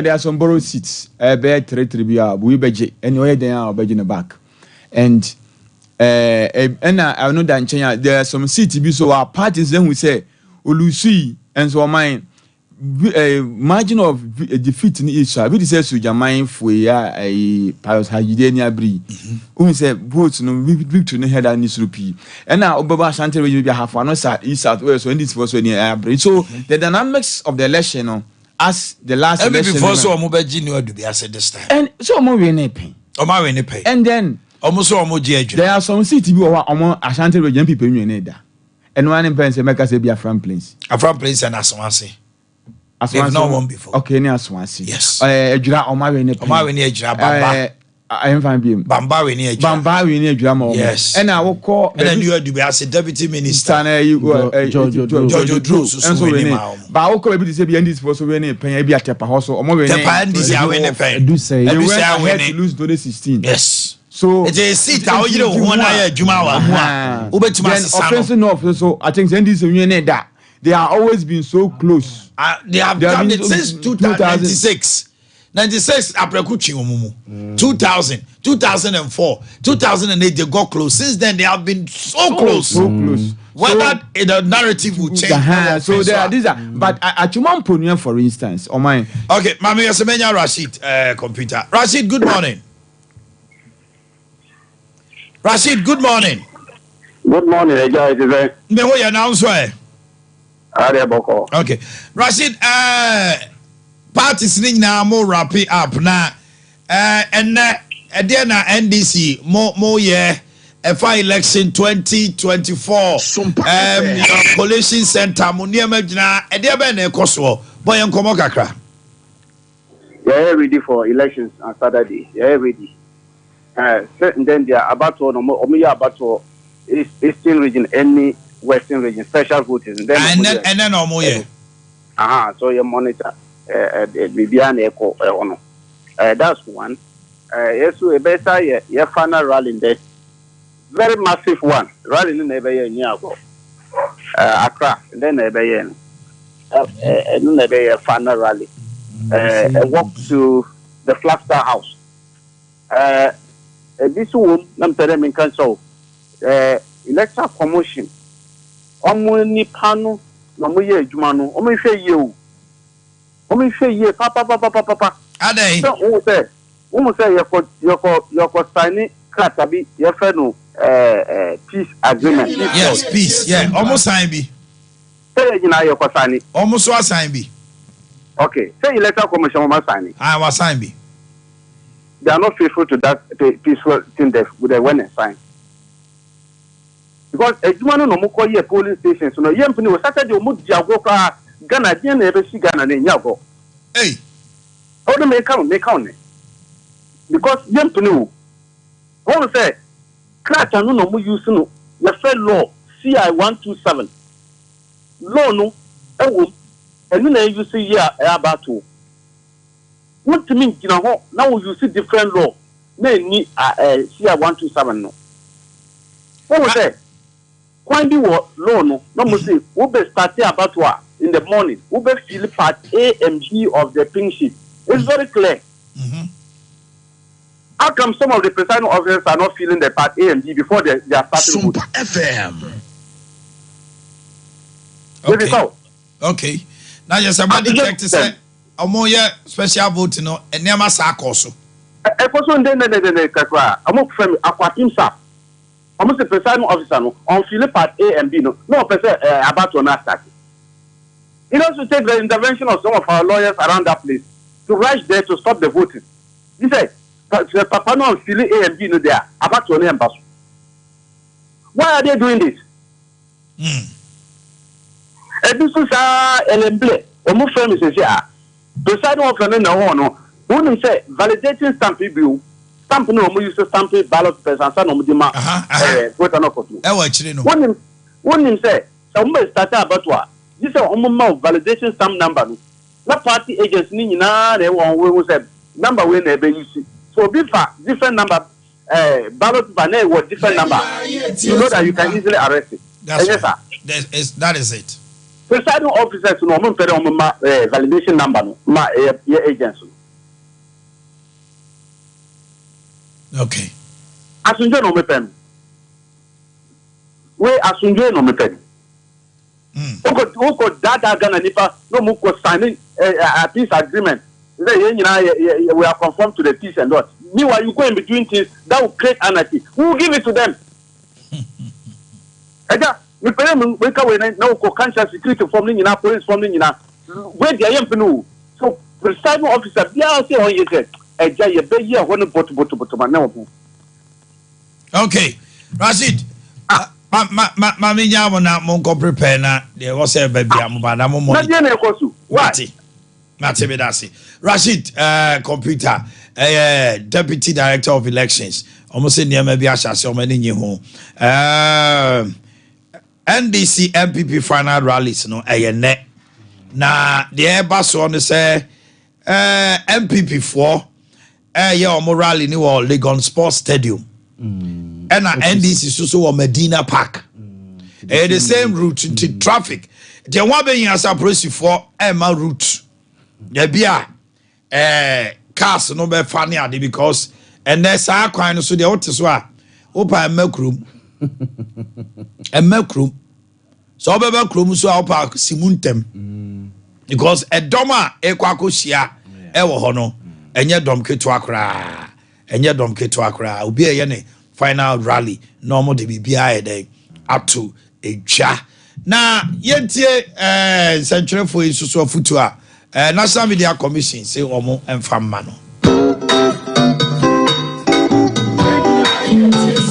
there are some borrowed seats. Bear territory we beje anyway they are beje in the back. And I know that in Kenya there are some seats be so our parties then we say Olusi and so mine margin of defeat in Israel. We say so Jamaican for a pious Hajidenia Bri. We say votes no victory no head and this rupee. And now Obaba Shanti will be half one side east southwest when this was when you so the dynamics of the election as the last election before so Mobeji no do be as this time. And so more we pay. O ma we pay. And then almost there are some cities be omo Ashanti region people you need that. And one in Pence make us be a front place. A front place and Aswansi. They've not won before. Okay, near Swansea. Yes. Ejura Omanhene Ejura Bamba. I am fine being. Bamba we near Ejura. Bamba we near Ejura. Yes. And I will call. And then you are to be as a deputy minister. George Drews. And so we need. But I will call everybody say behind this was when pay be at Tepa House or more. Tepa and this year when pay. Do say you went to lose 2016. Yes. So it is sit how you know one year Jumawa. Then offensive no. So I think this is that. They are always been so close. They have done it since 2096. 96 Aprekuchi Omumu. 2000, 2004, 2008 they got close. Since then they have been so close. So close. Whether the narrative will change. So there are these are but Achuman Punya for instance on mine. Okay, Mami Yasemenya Rashid computer. Rashid, good morning. Rashid, good morning. Good morning, guys. Me ho ya now so e. Okay. Rashid, parties ni na mo wrap it up na and there na NDC more year FI election 2024 your coalition center mo niam gina e there be na ekoso boy enkomo kakra. Yeah, ready for elections on Saturday. Yeah, ready. And then they are about to omo about to Eastern region any Western region, special voting. And then no yeah. So you monitor Bibian Echo ono. That's one. Yes, we better yeah final rally there. Very massive one. Rally in never year ago. Accra, and then never year. And never year final rally. Walk to the Flagstaff House. This one, I'm telling you, cancel. Electoral promotion. Omo ni panu na mo ye adwuma no omo hwe ye o omo hwe ye papa adai so wo say yoko sign card bi ye fe no peace agreement. Yes, peace. Yeah, omo sign bi say you na yoko sign omo so sign bi. Okay, say electoral commission omo sign was sign bi. They are not faithful to that peaceful thing that they when they sign. Because Ejumano no moko ye polling stations no yempini we Saturday o mu diago ka Ghana dia na ebe si Ghana na nyago. Hey. How do make count ne? Because yempini o. Who say crash anu no mu use no the fed law CI 127. Law no ewo enu na use here about to. What mean gina ho na we use different law na ni CI 127 no. Who say when we were low, no must we be starting about what in the morning. We be feel part A and B of the pink sheet. It's very clear. How come some of the presiding officers are not feeling the part A and B before they are starting? Sompa FM. Okay. Now just about the check to say, Omoya special vote no, and near my sack also. A person then I'm not from Aquatim Sap. Almost the presiding officer no on Philip part A and B no person about to not start. It also take the intervention of some of our lawyers around that place to rush there to stop the voting. He said, Papa no on Philip A and B no there about to name pass. Why are they doing this? And this is LMB. Almost famous is here. Presiding officer no who say validating stamp bill. Stamp no mo use stamp ballot person no mo di ma vote no kotu e wa chire no won him say so mo start about wa this say omo ma validation stamp number no na party agents ni nyina na e won we say number we na e be use so be fa different number ballot paper na e wo different number you know that you can easily arrest it. That is it. Presiding officers no mo pere omo ma validation number no ma agents Okay. Asunjo no me pen. We asunjo no me pen. Oko dada Ghana nipa no mu ko signing a peace agreement. We are conformed to the peace and what. Meanwhile, you go in between things that will create anarchy. Who will give it to them? We pay them wake away now ko conscious security forming in our police forming in our where they are no. So presiding officer they are say on you said you be here when but now. Okay. Rashid. Mami Yaw na mo ko prepare na there was a baby am ba na mo money. Na dey na ekosu. Why? Mate bedasi. Rashid computer deputy director of elections. Almost say near maybe asase o mani nyi ho. NDC MPP final rallies no ne. Na the eba so no say MPP 4 omo rally ni wo Legon Sports Stadium. And NDC so wa Medina Park. The same route into traffic. The one being as a process for Emma route. There be cars no be funny ade because and there's a kwan so the otis wa open a milk room. A milk room. So be milk room so opa simuntem. Because a doma e kwako hia e wo ho no enye dom keto akra. Enye dom keto akra. Obi e ye ne final rally normal de bibia e up to a cha. Na yentie central for isusu afutu a National Media Commission say omo emfamma no.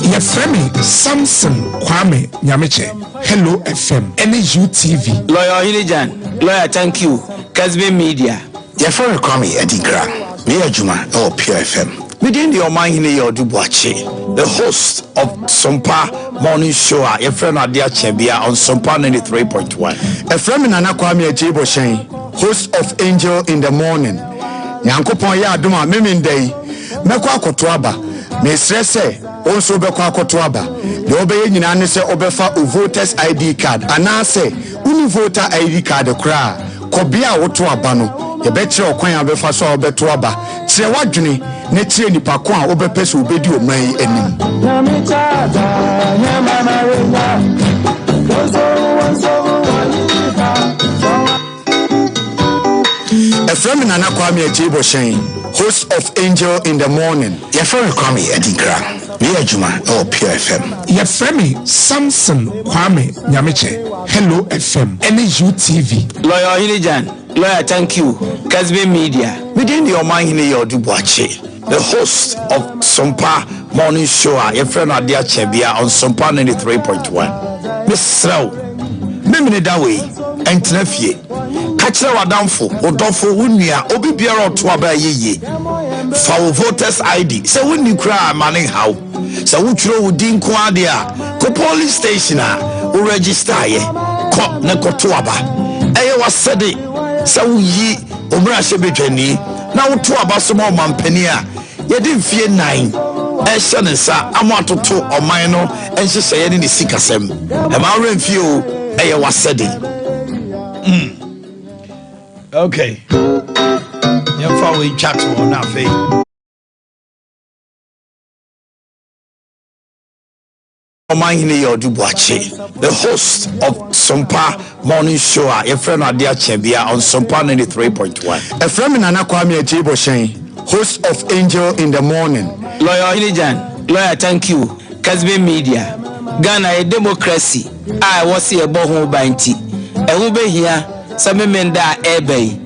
Your friend Samson Kwame Nyameche. Hello FM. NUTV. Lawyer Hilijan. Lawyer, thank you. Kasbe Media. Your friend Kwame Edigra. Me Juma or Pure FM. Within the Omanhene Yaw Boakye, the host of Sompa morning show, your friend Ade Akye Abia on Sompa 93.1. A friend Nana Kwame Edigra, host of Angel in the Morning. Nyankopon ya aduma memin day. Mekwa akotoaba. Me stresse also bekwa akotoaba. The obeye nyina ne se obefa voters ID card. Anase uni voter ID card kra. Kobia wotoaba no. Ye betre okwan abefa so obetoaba. Tire wadwene ne tire nipa ko a obepese obedi oman anim. A friend Nana Kwame Edigra, host of Angel in the Morning. Your friend Kwame Edigra. Me Juma or Pure FM. Your friend Samson Kwame Nyameche. Hello FM. NUTV. Lawyer Hilijan. Lawyer, thank you. Kasbe Media. Within the Omanhene Yaw Boakye, the host of Sompa morning show, your friend Ade Akye Abia on Sompa 93.1. Miss Srow, Mimini Dawe, and Trefie. Kachira wadamfo, odofo wunia, obi biara oto aba yeye. Fa voters ID. Se wuni kura mane how. Se wutro wudin ko ade a, ko police station a, o register ye. Ko ne ko to aba. Eye wasede se wuyi omra shebetwani na woto aba so ma mampani a, ye di mfie 9. Ehye ne sa amatoto oman no enhyehyɛ ye ne sikasɛm. E ma remfie o, eye wasede. Okay. Yemfa we chat on na fe. Omanhene Yaw Boakye, the host of Sompa morning show, your friend Ade Akye Abia on Sompa 93.1. A friend Nana Kwame Edigra, host of Angel in the Morning. Lawyer Hilijan. Lawyer, thank you. Kasbe Media. Ghana a democracy. I was here boho banti. E hu be hia samemenda ebe.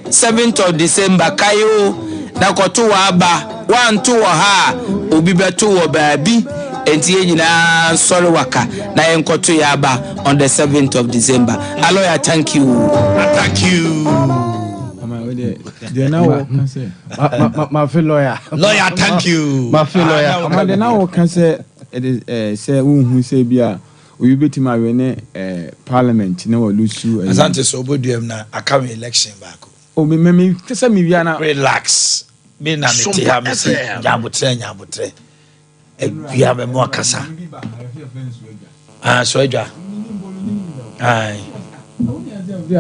7th of December kayo na koto wa aba 1 2 ha obi beto wo baabi enti nyina sorry waka na yenkoto ya aba on the 7th of December. Lawyer, thank you. Thank you. They now can say my fellow lawyer. Lawyer, thank you. My fellow lawyer. They now can say it is say who say bia we beat my wene parliament no lose you. Asante so oboduem na akame election back. O me kasa me bia na relax. Me na me te ha me se nyabotre. Bia me mo akasa. Ah so edwa. Ai.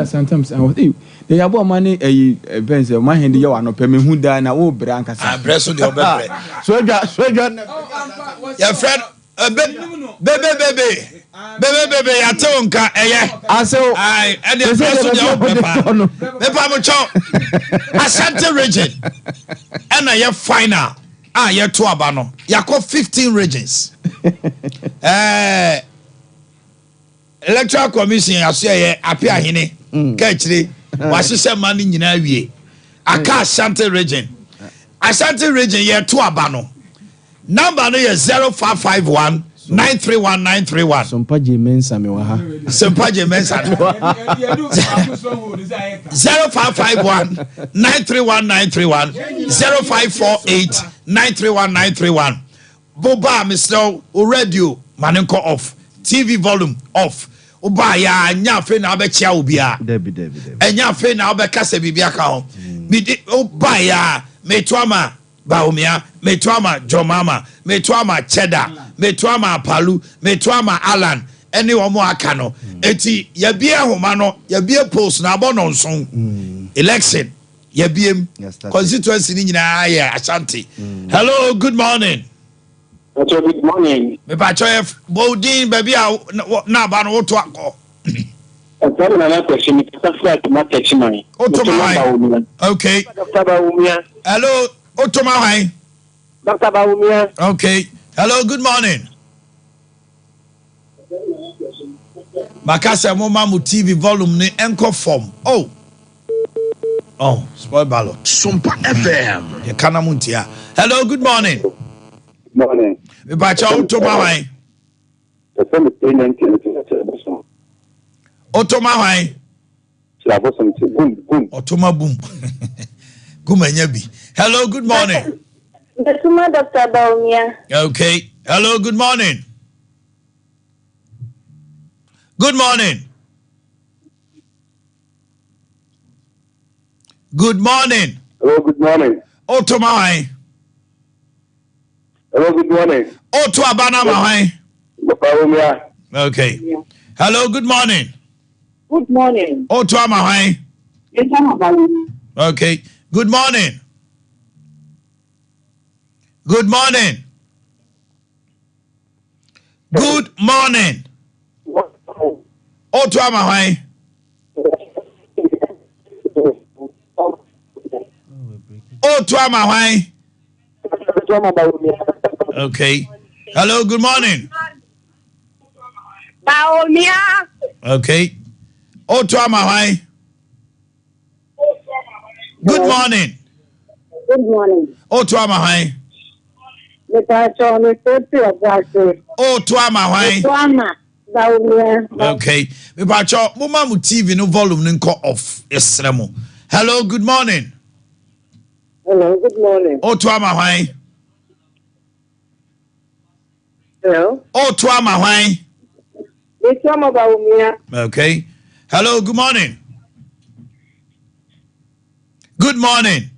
Sometimes I was ya bo mani events Omanhene Yaw no pe me hu da na wo bra nkasa Abreso de obebre. so ja Your friend Bebe ya tonka eye. aso Ai, and the Abreso de obepa. Mepa mo cho. Ashanti region. And a final. Ye to aba no. Yakọ 15 regions. Electoral Commission aso apia hene. Ka chire. Wahyehyɛ ma ni nyina wie. Aka Ashanti region. Ashanti region ye to aba no. Number no is 0551 931 931. Sompa Jemensa me wa ha. Sompa Jemensa. 0551 931 931 0548 931 931. Boba Mr. Radio manenko off. TV volume off. Oba ya nya fe na obechia obia. Debi. Enya fe na obekasa bibia ka ho. Bi oba ya metwama Baumia, Metuama Jomama, Metuama Cheddar, Metuama Palu, Metuama Alan, anyone more Akano. Eti, Yabia Homano, Yabia Post, Nabonon song. Election, Yabim, constituency in Ashanti. Hello, good morning. Good morning. Me Pachoef, Bodin, baby, Naban, Otuako. Okay. Hello. Otomahai. Dr. Baumia. Okay. Hello, good morning. Makasa Moma mu TV volume ni enko form. Oh, spoil ballot. Sompa FM. Ye kana muntia. Hello, good morning. Good morning. Me bacha Otomahai. Otomahai. Otoma boom. Gumanyabi. Hello, good morning. Dr. Baumia. Okay. Hello, good morning. Good morning. Good morning. Hello, good morning. Otomahai. Hello, good morning. Oto abana mahai. Baumia. Okay. Hello, good morning. Good morning. Oto amahai. Yes, I'm about. Okay. Good morning. Good morning. Good morning. Oto amahai. Oto amahai. Okay. Hello, good morning. Baumia. Okay. Oto amahai. Good morning. Good morning. Oto amahai. Oto amahai. Okay. Me pacho mama mu TV no volume nko off. Esremo. Hello, good morning. Hello, good morning. Oto amahai. Hello. Oto amahai. Okay. Hello, good morning. Good morning.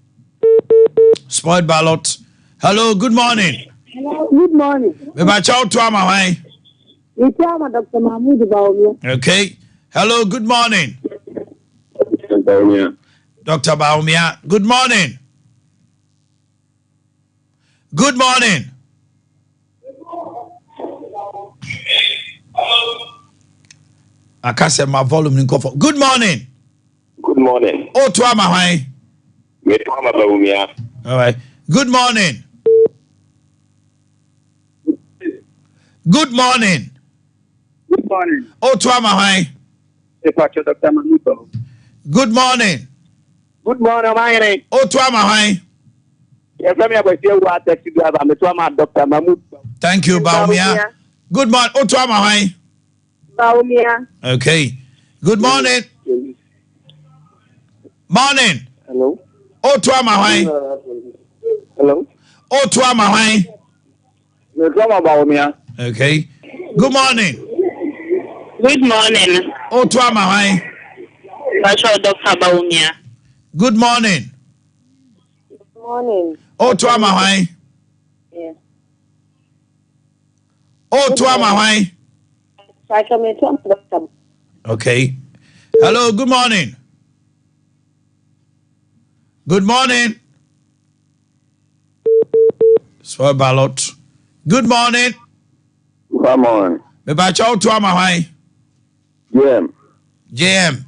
Spoiled ballot. Hello, good morning. Hello, good morning. Me pacho to amahai. Dr. Mahmoud Baumia. Okay. Hello, good morning. Dr. Baumia. Good morning. Good morning. I can't say my volume in comfort. Good morning. Good morning. Oh, to amahai. All right. Good morning. Good morning. Good morning. Oh, to amahai. Dr. Mahmoud. Good morning. Good morning, Omanhene. Oh, to amahai. Yes, I'm going to taxi driver. I'm Dr. Mahmoud. Thank you, Baumia. Good morning. Oh, to amahai. Baumia. Okay. Good morning. Morning. Hello. Oh, to amahai. Hello. Oh, to amahai. Okay. Good morning. Good morning. Oh, to amahai. Dr. Baumia. Good morning. Good morning. Oh, to amahai. Yeah. Oh, to amahai. Dr. Okay. Hello, good morning. Good morning. Spoil ballot. Good morning. Come on. Me ba chow to ama hwan. JM.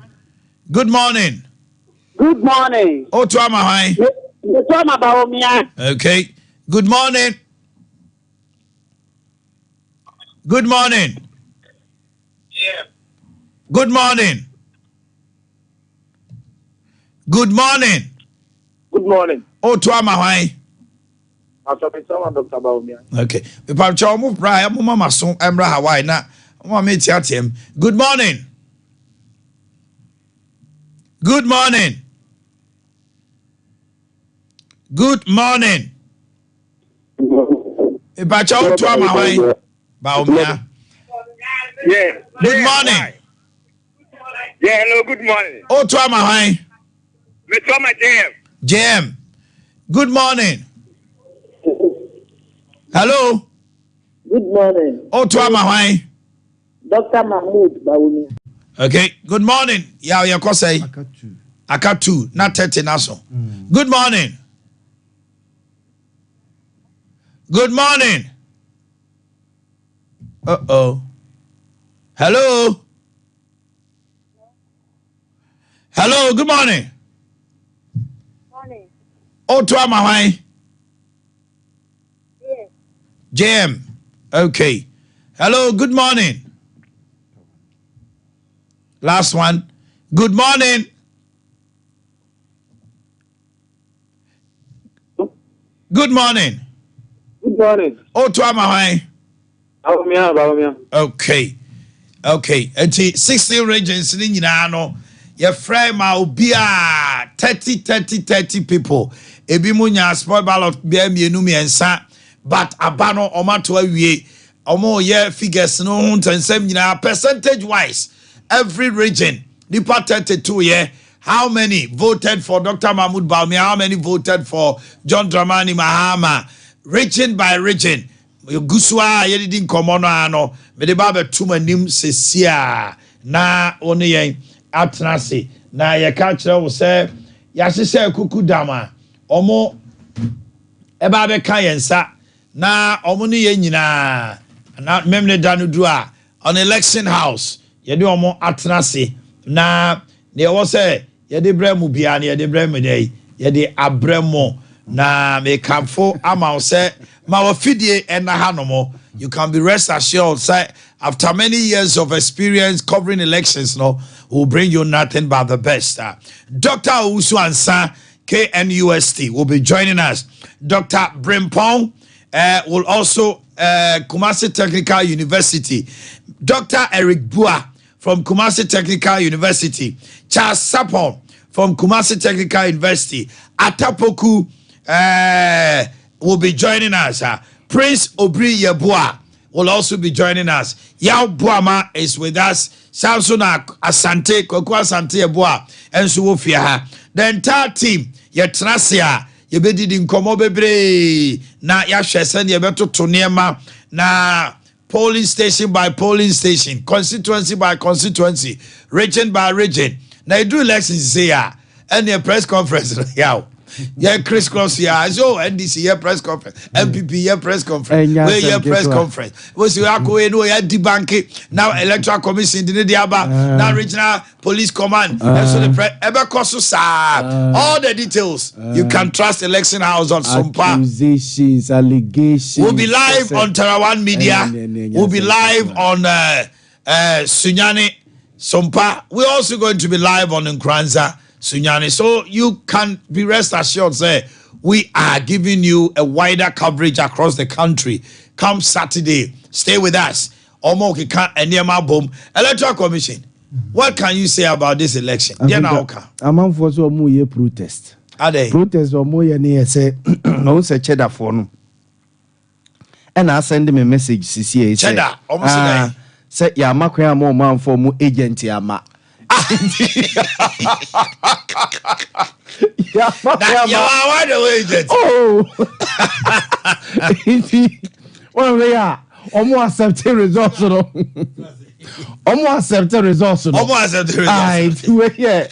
Good morning. Good morning. O to ama hwan. The time about me. Okay. Good morning. Good morning. Good morning. Good morning. Good morning. O to ama hwan. Dr. Baumia. Okay. Me pa chow mo bra mo mama so emra Hawaii na mo me tiatem. Good morning. Good morning. Good morning. Me pa chow to ama hwan. Baumia. Yeah. Good morning. Yeah, hello, good morning. O to ama hwan. Mr. JM. JM. Good morning. Hello. Good morning. O to ama hwan. Dr. Mahmoud Baumia. Okay. Good morning. Yeah, you can say. Akatu. Not 30 naso. Good morning. Good morning. Uh-oh. Hello. Hello. Good morning. Morning. O to ama hwan. JM. Okay. Hello. Good morning. Last one. Good morning. Good morning. Good morning. O to ama hwan. Baumia. Okay. Okay. Enti 60 regions ni nyina no. Ye frame ma obia 30 people. Ebi mu nya spoil ballot bia mienu miensa. But abano omato awie. Omo ye figures no huntensem nyina percentage wise. Every region. Nipa 32 ye. How many voted for Dr. Mahmoud Baumia? How many voted for John Dramani Mahama? Region by region. Guswa yedidin komono ano. Mede ba betum anim sesia na one yen atnase. Na ye ka kire wo se ya hye kuku dama. Omo eba be ka yensa na omo ne yen nyina na memne danu du a on election house yede omo atnase na ne wo se yede bremu bia ne yede bremu dai yede abremo na me kamfo ama wo se ma wo fidie ena hanomo. You can be rest assured say after many years of experience covering elections no will bring you nothing but the best. Dr. Usu Ansa KNUST will be joining us. Dr. Brimpong will also Kumasi Technical University. Dr. Eric Bua from Kumasi Technical University. Charles Sapon from Kumasi Technical University. Atapoku will be joining us. Prince Obri Yebua will also be joining us. Yaw Buama is with us. Samson Asante, Kwaku Asante Yebua, and Suwofia. The entire team, Yetrasia, Yebedi Nkomo Bebre, na Yashesen Yebeto Toniema, na polling station by polling station, constituency by constituency, region by region. Now you do elections here, and your press conference, yeah. Yeah, Chris Cross, yeah. So NDC, yeah, press conference. MPP, yeah, press conference. Where, yeah, press conference. Was you are going to debunk now? Electoral Commission, the Diaba, now Regional Police Command. And so the press, ever cost all the details. You can trust Election House on Sompa. Accusations, allegations. We'll be live on Terawan Media. We'll be live on Sunyani Sompa. We're also going to be live on Nkranza. Sunyani. So you can be rest assured, say, we are giving you a wider coverage across the country. Come Saturday, stay with us. Omo can Enyema Boom. Electoral Commission. What can you say about this election? Among for so more protest. Are they? Protest or more near say no say cheddar for no. And I send him a message, CCA. Cheddar, almost say ya makwa more man for more agent yama. Well, we are almost accepting results. Almost accepting results. Yeah.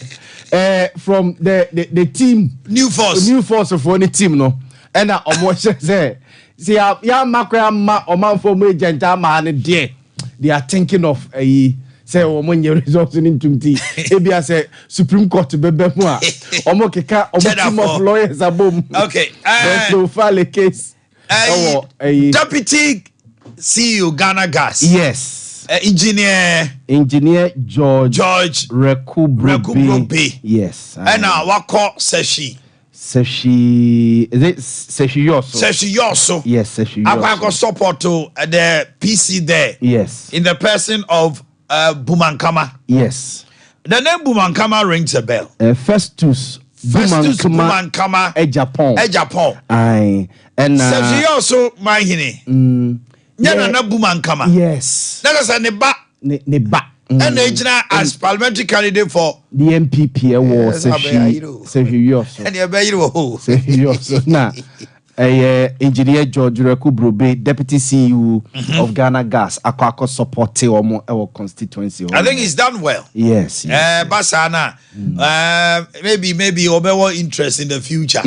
from the team New Force for the team no and almost say see ya makwa ma omanfo mu agent ama ne de they are thinking of say omonye results in tumti ebia say Supreme Court bebe mu a omo keka omo team of lawyers abom okay so file a case Deputy CEO Ghana Gas yes engineer George Rekubrobe yes and wako Seshi is it Seshi Yoso yes Seshi Yoso akwa support to the PC there yes in the person of Bumankama yes the name Bumankama rings a bell Festus Bumankama Japan aye and Seshi Yoso Omanhene Yana na Bumankama yes that is ne ba and Ejina as parliamentary candidate for the MPP was Seshi Yoso and Seshi Yoso na engineer George Rekubrobe deputy CEO of Ghana Gas akwa support our constituency. I think he's done well. Yes. Basana maybe obewo interest in the future.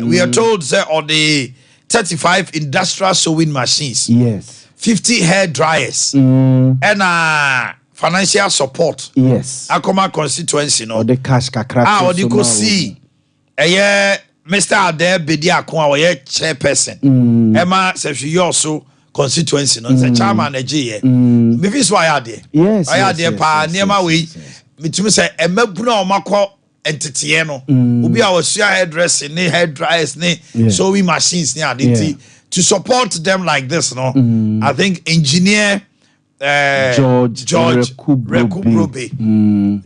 We are told on the 35 industrial sewing machines. Yes. 50 hair dryers. And financial support. Yes. Akoma constituency no. Or the cash kakra. Or the see. Mr. Ade Akye Abia chairperson. Emma Seshi Yoso constituency no. The chairman eje. Me fi so ayade. Yes. Ayade pa niema we. Mitumi say emabuna omakọ entity no. Obi a was hairdressing, hair dryers, sewing machines ni ade to support them like this no. I think engineer George Rekubrobe,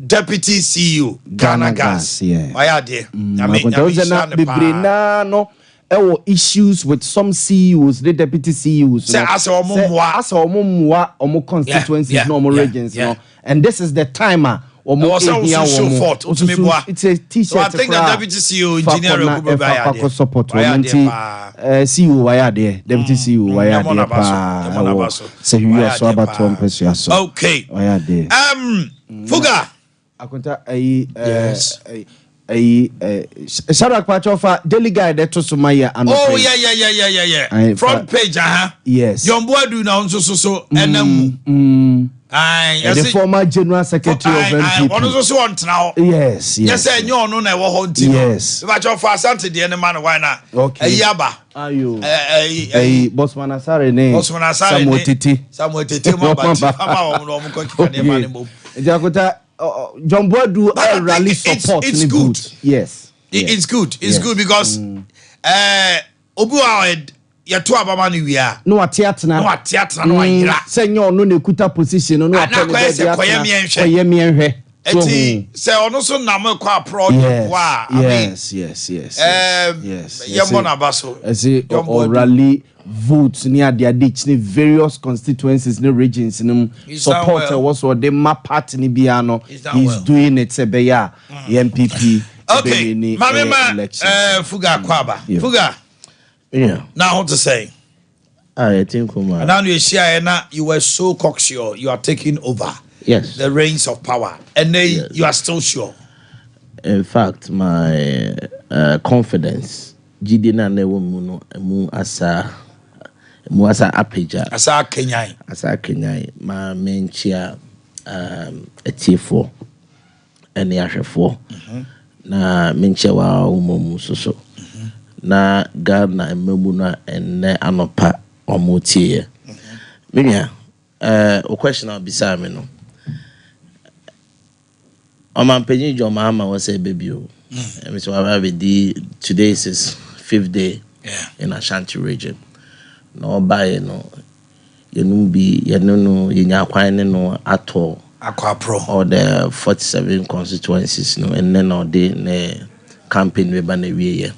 Deputy CEO Ghana Gas. I mean, issues with some CEOs, the deputy CEOs. Say as our constituencies, normal regions, and this is the timer. It's a t-shirt. So I think the deputy CEO engineer Rekubrobe support CEO deputy CEO okay. Fuga. Yes. Sharak Pachofa daily guide to Sumaya and oh yeah. Front page yes. Yomboadu now so and the former general secretary of MPP. One also want now. Yes. Yes, I know no na wo hunting. Yes. But your for Asante the man why na. Okay. Yaba. Ayo. Bosman Asare ne. Samuel Titi mo ba. Ama wo mo ko the man mo. Jakota John Boadu rally support. It's good. Yes. It's good. It's good because obu yato abama ni wia no atiatena no ayira senyo no ne kuta position no atene koye mienhwe eti se ono so na mo kwa project wa yes yemo na baso ese rally votes ni ade ni various constituencies ni regions ni support was or the map party ni bia no he's doing it se be ya MPP okay mama Fuga Kwaba Fuga. Yeah. Now what to say? I think and now you were so cocksure you are taking over the reins of power and then you are still sure. In fact, my confidence Jidina newo mu asa apeja asa Kenyai ma menchia etiefo ene ahwefo na menchia wa umomu soso na Ghana ememu na enne anopa omotie menya o question I'll be me no o man penyi jo mama was say baby o me so today is his 5th day in Ashanti region no buy no yenum bi yenunu yenya kwan ne no ato akwa pro or the 47 constituencies no and then all day ne campaign we ba na wie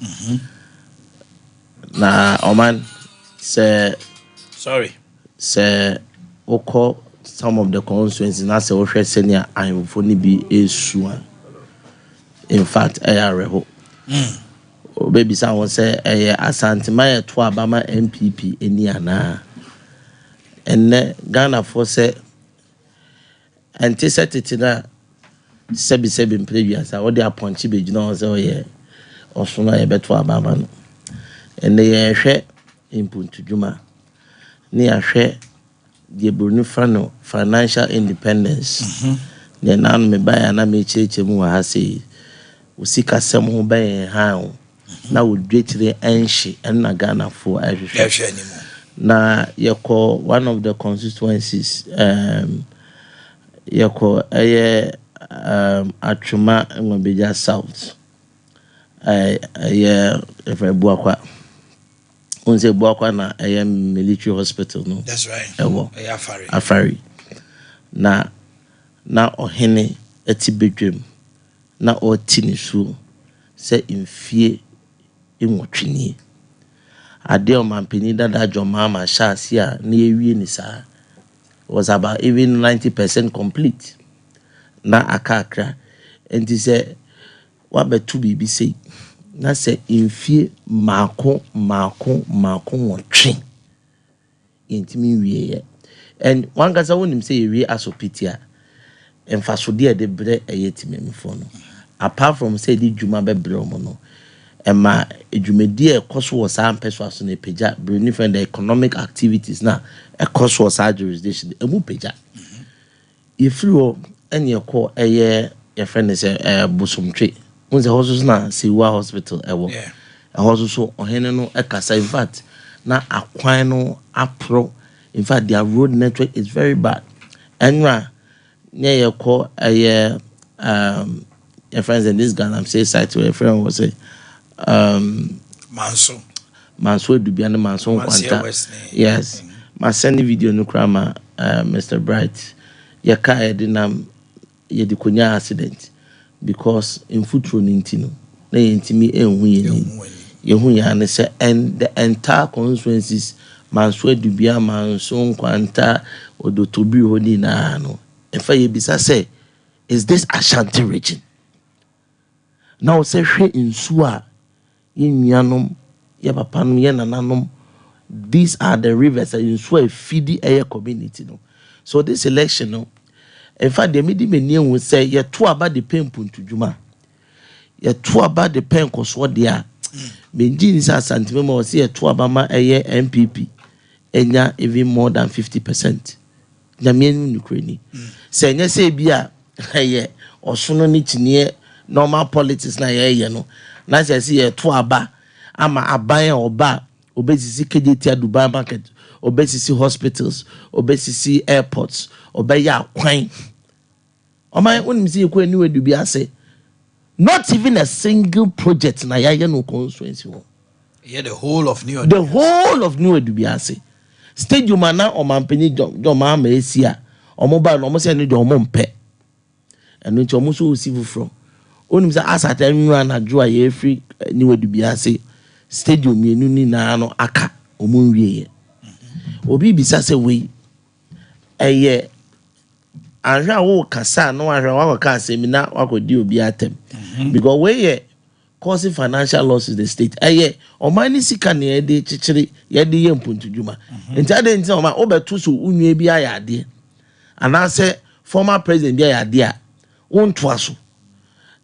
na Oman say oko some of the constituencies na say wo hwe senior ahemfo ni bi esua in fact ayareho baby someone say Asante my to abama MPP eni ana enne Ghana for say anti-setting na sebi mpre asa wo de aponchi be gina o say oye osono ye beto ababa no ene ye hwe impuntu dwuma ne ahwe de bruni fano financial independence ne nan me ba ya na me cheche mu ha sei usika sem ho ba ye ha na wo dwetire enhye na Ghana fo ahwehwe ni mu na yeko one of the constituencies yeko Atwuma Ngwabeja South if Boakye unse Boakye na military hospital no. That's right. Afari na ohene eti bedwem na oti ni so se mfie enwotwenie ade o mampeni dada jomama shasi a na ewie ni sa was about even 90% complete na akakra enti se wabetu bibi sei na se mfie mako wotwe intimi wiye and one gasa wonim say we asopitia emfasode de bre eyetimemfo no apart from say di djuma be bre omo no ema edwumedi ekoso wo sa ampeso aso na peja bruni friend the economic activities na ekoso wo sa jurisdiction emu peja ifiro ene ekọ eye your friend say bosomtwe unze hoso na Siwa hospital ewo hoso so ohene no ekasa in fact na akwan no apro in fact their road network is very bad enra ne yeko your friends in this Ghana I'm say site where your friend was say Manso Dubia and Manso Kwanta yes my send video no krama Mr. Bright yaka edinam yedikonya accident because in futuro nintino na yentimi enhu yehu ya ne say and the entire constituencies Manso Dubia Manso Kwanta odotobi honi na no efa yebisa say is this Ashanti region now say hwe nsu a yenuanom ye papanom ye nananom these are the rivers that nsu a feed air community no so this election no in fact the midi meni won say ye to aba the pempuntu djuma ye to aba the pen koso dia menji ni sa santimema o say ye to aba ma eye MPP enya even more than 50% nyamienu nukreni say nya say bia eye osono ni chinie normal politics na ye no na say ye to aba ama aban oba obesisi KJT Dubai market obesisi hospitals obesisi airports obeya kwan oman onim si ekwa ni wedu bia say not even a single project na ya no constituency wo the whole of new wedu bia say stadium na omanpeni joma ma esia omoba no mo say ni joma mpe eno nti omo so receive from onim say asata nwura na jo a ye free ni wedu bia say stadium yenu ni na no aka omunwie obi bisa se we eye anhwa wo kasa no anhwa wa ka semina wakodi obi atem because we ye causing financial losses the state eye omani sika na ye de chichiri ye de ye mpuntu djuma enti ade nti oma obeto so unwie bi ayade ana se former president bi ayade a wonto aso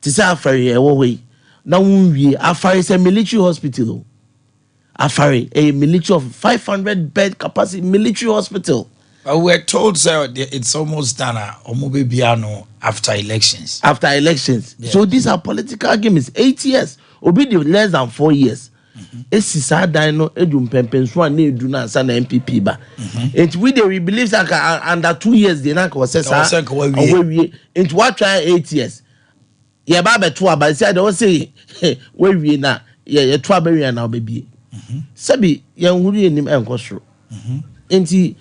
ti say afari e wo we na wunwie afari say military hospital afari a military of 500 bed capacity military hospital. We're told sir it's almost done omobebiano after elections yes. So these are political arguments 8 years obi dey less than 4 years esisa dan no edum pempenso na edu na ansa na MPP ba and we believe that under 2 years dey na ko say we and what try 8 years ye ba beto aba say dey say we wie na ye to aba wie na obebie sabi ye nhuru enim enkosoro enti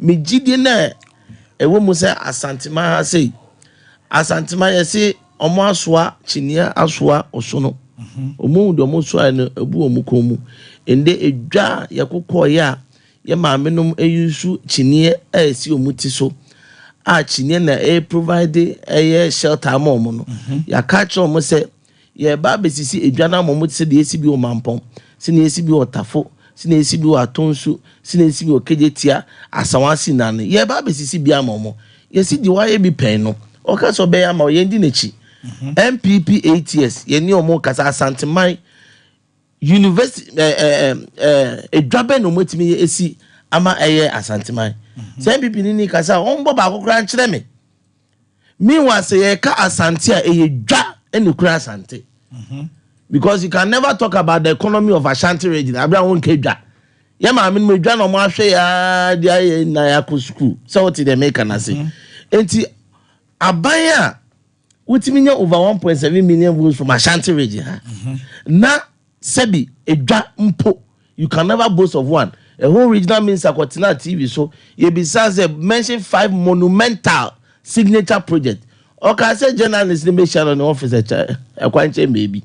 me gidie na ewo mu say asantima ha say asantima ye say omo asoa chinia asoa osono omo do omo soa no ebu omo komu ende edwa ye kokọ ya ye maamenom eyusu chinie esi omuti so a chinie na provide shelter amom no ya ka cho omo say ye ba besisi edwa na amom ti se de esi bi o mampom se na esi bi otafo sina esi bi atonsu sina esi bi okejetia asawansi nane ye ba besisi bi amomo ye si di waye bi pen no oka so be ya ma yendi nechi MPP 8 years ye ni omo kasa Asanteman university edwabe no motimi esi ama eye Asanteman say MPP ni kasa onbo ba kokra nkyere me meanwhile say ye ka Asante a eye dwa eni kura Asante because you can never talk about the economy of Ashanti region abia won ka dwa ye ma me dwa no mo ahwe ya dia na ya ko school so what they make na say enti abaya wotimi nya over 1.7 million votes from Ashanti region na sebi edwa mpo you can never boast of one. A whole regional minister Kotina TV so ye besides mention 5 monumental signature project. Okay, say journalist make sure on the office a kwanche maybe.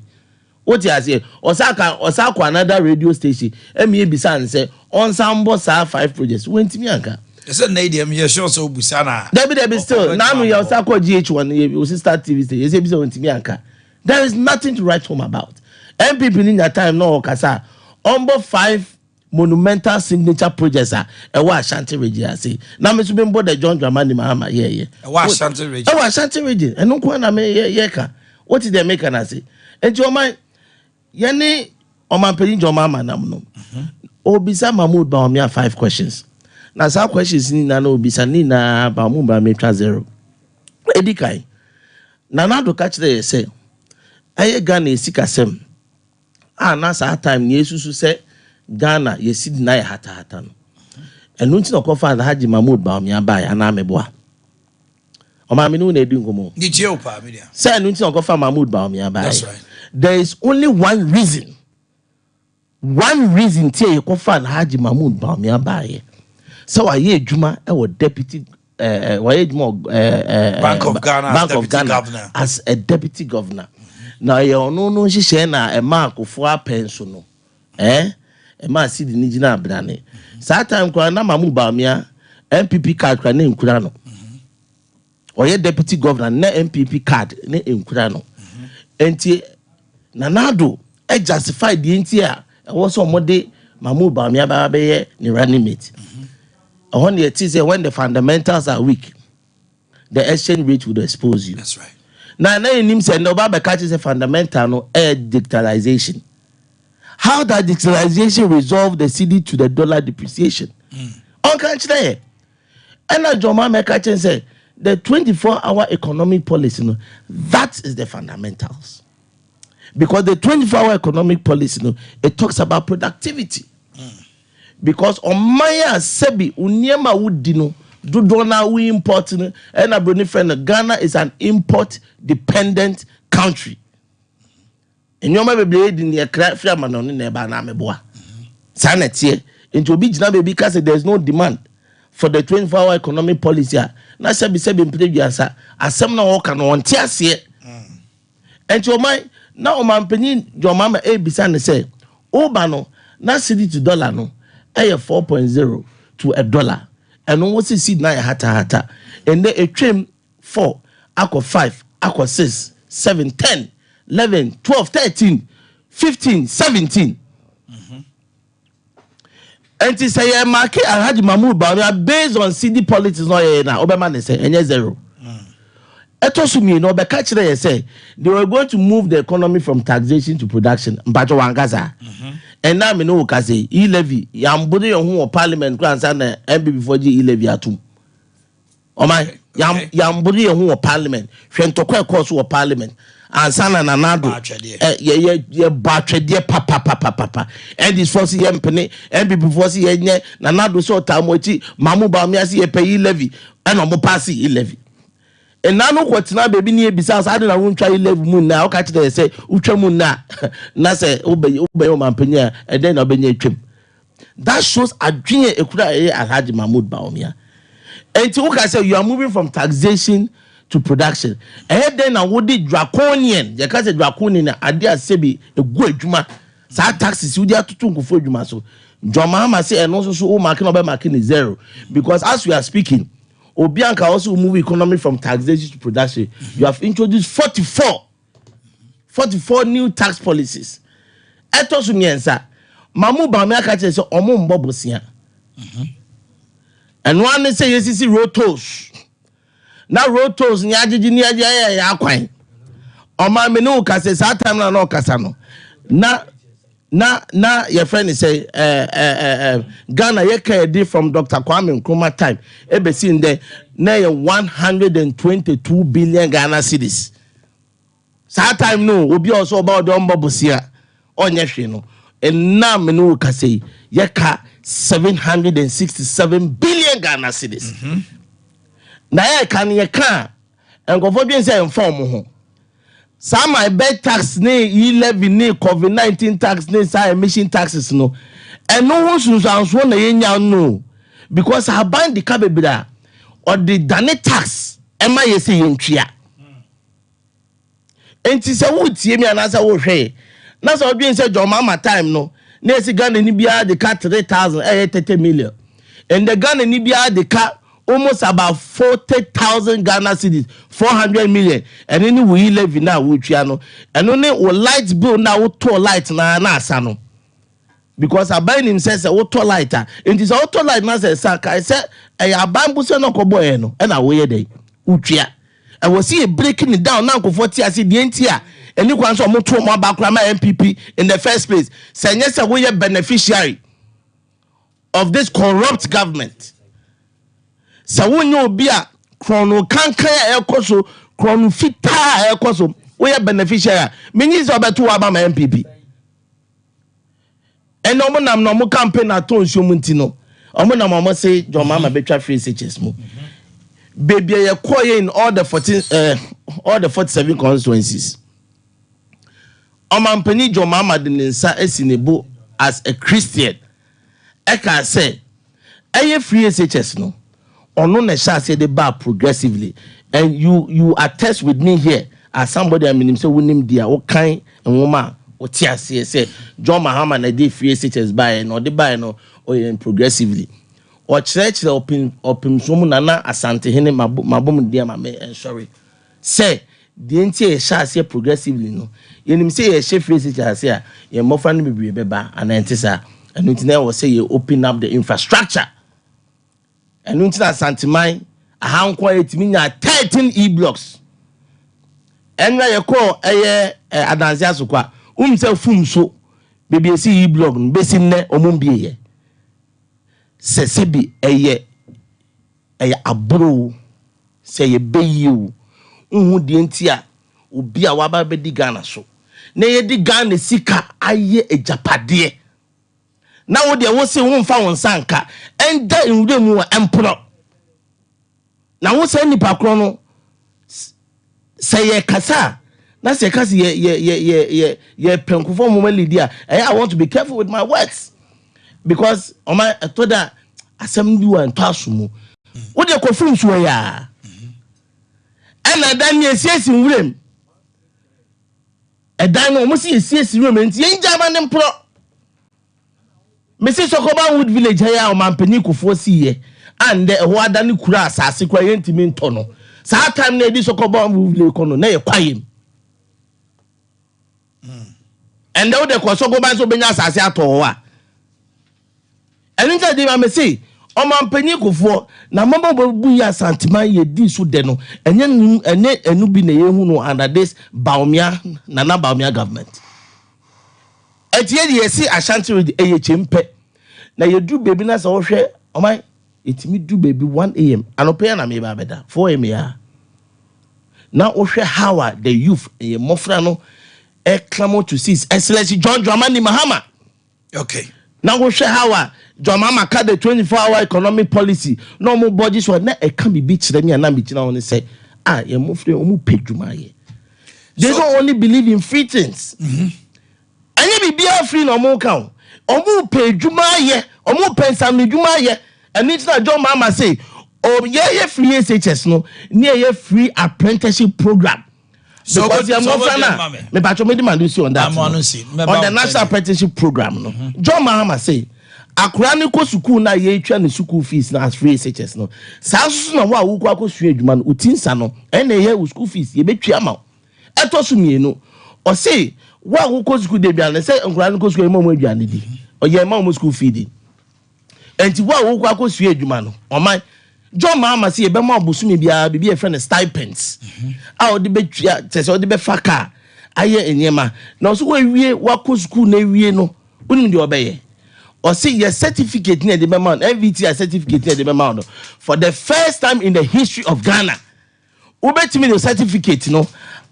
What you say? Osaka another radio station. Me besides say ensemble sa 5 projects. Went me anka. It's a nadium ye sure so busana. Debbie still now we Osaka GH1 you start TV station. You say bisa went me anka. There is nothing to write home about. MPP in that time no kasa. Ombo 5 monumental signature projects are Ashanti region say na me so be the John Dramani Mahama Ashanti region Ashanti region and no kwa na me yeka what did they make and say and your mind yene omanpeni Jomama nam no obisa Mahmoud Bawumia 5 questions na sa questions ni na no obisa ni na Bawumia ba me twa 0 edikai na na do catch there say aye Ghana esikasem na sa time ni esusu say Ghana yesi deny hata no enu nti no kofa na Haji Mahmoud Bawumia ba ya na meboa o ma me no na edi nkomo ni je opa media say enu nti no kofa Mahmoud Bawumia ba. That's right. There is only one reason tie you kofa na Haji Mahmoud Bawumia ba ye so wa ye adwuma e wo deputy wa ye adwuma Bank of Ghana governor as a deputy governor na ye ono no hihye na e ma akofo apenso no Ema see the Nijina Brane. That time, Kwana Mahmoud Bawumia, MPP card, Kwane Nkurano. Or your deputy governor, ne MPP card, ne Nkurano. Enti, Nanado, justified the entire, also Mode, Mahmoud Bawumia Babaye, ni running mate. Only it is when the fundamentals are weak, the exchange rate will expose you. That's right. Now, him say, no, Baba catches a fundamental, no, digitalization. How that digitalization resolve the cedi to the dollar depreciation? On country, and now Joma Mekachen say the 24-hour economic policy, no, that is the fundamentals. Because the 24-hour economic policy, no, it talks about productivity. Because on Maya Sebi Unyema Udino, Dudona we import, and a friend Ghana is an import dependent country. And you may be in your craft man on in Banameboa. Sanity into beach now because there's no demand for the 24-hour economic policy. Na sabi in previous as some no can on tears here. And your mind now man penin your mama a bisan say Obano na cedi to dollar no 4.0 to $1 and no what's seed na hata and then a trim 4 aqua 5 aqua 6 7 10 11, 12, 13, 15, 17. And to say, market Haji Mahmoud Bawumia based on CD politics, no, na Obama say, and 0. Etosumi, no, but catch there say they were going to move the economy from taxation to production. Mbajo Wangaza. And now, me know, Kaze, e-levy, Yambudi, who parliament, grants and MB before G e-levy atum. Oh my, Yambudi, who parliament, Shentokwe course who parliament. And Sana Nanado, Batche, papa, and this force yempene, and before see Nanado so Tamochi, Mahmoud Bawumia see a pay levy, and Omo Passi levy. And now, what's now baby near besides I don't try 11 moon now, catch they say, Uchamuna, Nasa, obey my penya, and then obey trim. That shows a dream a cry at Haji Mahmoud Bawumia. And to I say, you are moving from taxation to production. And then I would draconian. The case draconian idea sebi a good juma. Sa taxes you there to tungu for juma so. Joma say and also so marking is 0 because as we are speaking, Obianka also move economy from taxation to production. You have introduced 44 new tax policies. Eto sumiensa. Mahmoud Bawumia kache so omo mbobosia. And one say yes road tolls. na road tolls ni agigi ni ya akwan oma me no kase sa time na no kasa no na your friend say Ghana ye ka from Dr. Kwame Nkrumah time e be see there na 122 billion Ghana cedis sa time no obi also about the ombobusia onye hwe no na me no kase ye ka 767 billion Ghana cedis na ye kan ye kan enkofo dwen say inform ho some my bed tax ne 11 ne COVID-19 tax ne sa emission taxes no and no one should answer na yenya no because I ban the kabebida or the dane tax ema ye say yentwia enti se wo tie mi anasa wo hwe na so dwen say John Mama time no na si Ghana ni bia the cut 3,000 30 million and the Ghana ni bia the cut almost about 40,000 Ghana cedis, 400 million. And then we live in now, which you know, and only we light bill now, to light na sano. Because I buy him says a auto lighter, and this auto light na says, I said, I bamboo no coboeno, and I wear day, uchia. I was see breaking it down now for 40 years, the NTR, and you can so much more about MPP in the first place. Say, yes, we are beneficiary of this corrupt government. So when you be a chrono kankan ekoso chrono fita ekoso we are beneficiary means about to Obama MPP and no nam no campaign at on shomuntino omo na mama say John Mama betwa free SHS mo baby ye koye in all the 47 constituencies omampani John Mama de nsa esinebo as a Christian I can say aye free SHS no ono na sha say the bar progressively and you attest with me here as somebody I mean say wonim dia wo kan enwoma wo ti ase say John Mahama na dey free SHS buy no the buy no progressively or church open so na asante hene mabom dia ma me sorry say the ntie sha say progressively no yenim say ye she free SHS say a ye mofa no bebre beba anantisa and ntina wo say ye open up the infrastructure. And until that Santimai, a hand quiet mean 13 e-blocks. And where you call a Adanzia Sukwa, self fum so, baby e-block, basin ne or mumbi. Sebi a ye a bro, say a bay you, the entia, ubi a waba bedi Ghana so. Nay, the Ghana sika, aye a japadie. Now there was a one found sanka and that in them were emperor. Now what's any pakrono say a casa? That's a casa ye penkufor moment. I want to be careful with my words because on my told that assembly and pasumu. What you confirm so ya? And I done yes in room. A dino must see a room and yen German emperor. Mrs. Sokoba Wood Village here on Mampenico for see and the Wadani Kuras as sequent in tono. Sa time ne this Sokoba Wood Kono, ne quiet. And now the Kosokoba Sobenas as Atoa. And in that day, I may say, on Mampenico for Namama Buya Santima ye disu deno, and then a nubine yehuno under this Baumia, Nana Baumia government. At the end, you see Ashanti with the AHMP. Now you do baby na so share. Oh my, it me do baby 1 a.m. and opera na me better 4 a.m. ya. Now share how the youth a mofrano clamor to see Excellency John Dramani Mahama. Okay. Now share how John Mama cut the 24-hour economic policy. No more bodies were not a can be beach them and I'm only say you mofre omu peduma ye. They don't only believe in free things. And you be free no more count. Omu pay juma ye, omu pensam juma ye, and it's not John Mama say, oh yeah, free SHS no, near ye free apprenticeship program. So because you're more fana, me patcho me demand you on that. On the national apprenticeship program no. John Mama say, akurani ko school na ye twa ne school fees na as free SHS no. Sa so na wa wo kwa ko sua adwuma no, utinsa no, ene ye school fees ye betwa ma. Eto so mienu. O say wa wo ko school de bia na say nkurani ko school e mo aduane di o ye ma mo school feed enti wa wo kwa ko sua adwuma no o man John Mahama say be ma obusumi bia be a friend stipends a odi be tese odi be faka aye enyema na so we wie wako school na wie no unim de obeye or say your certificate near the amount MVT certificate near the amount for the first time in the history of Ghana ubetimi the certificate no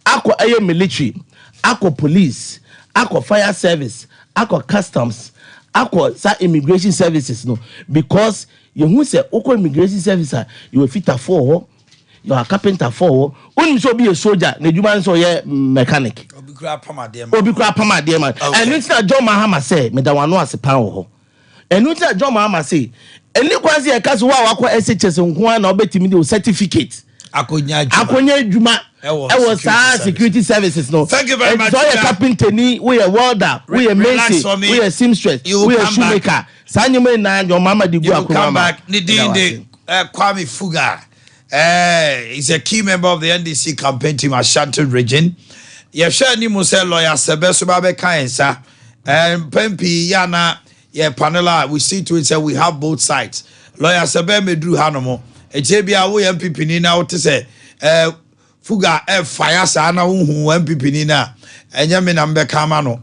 akọ aye military akọ police akọ fire service akọ customs akọ sa immigration services no because you who say oko immigration service you a fitter for you are carpenter for unim so be a soldier na djuma so ye mechanic obi kura pama dem and it's not John Mahama say me da wano ase pan ho and it's not John Mahama say eni kwase e kaso wa akọ SHS nko na obetimi the certificate akonya djuma e was security services no. Thank you very much. So a carpenter ni we a welder we a mason we a seamstress we a shoemaker sanyeme na your mama di go akoma come back Nidinde Kwame Fuga he's a key member of the NDC campaign team Ashanti region. Ye share ni mo say lawyer Sebeso ba be kan sa pempi yana ye panela we see to it say we have both sides. Lawyer Sebe medru hanomo ejebia wo MPP ni na wo te say Fuga fire sa na hu MPP ni na enya me na mbe kama no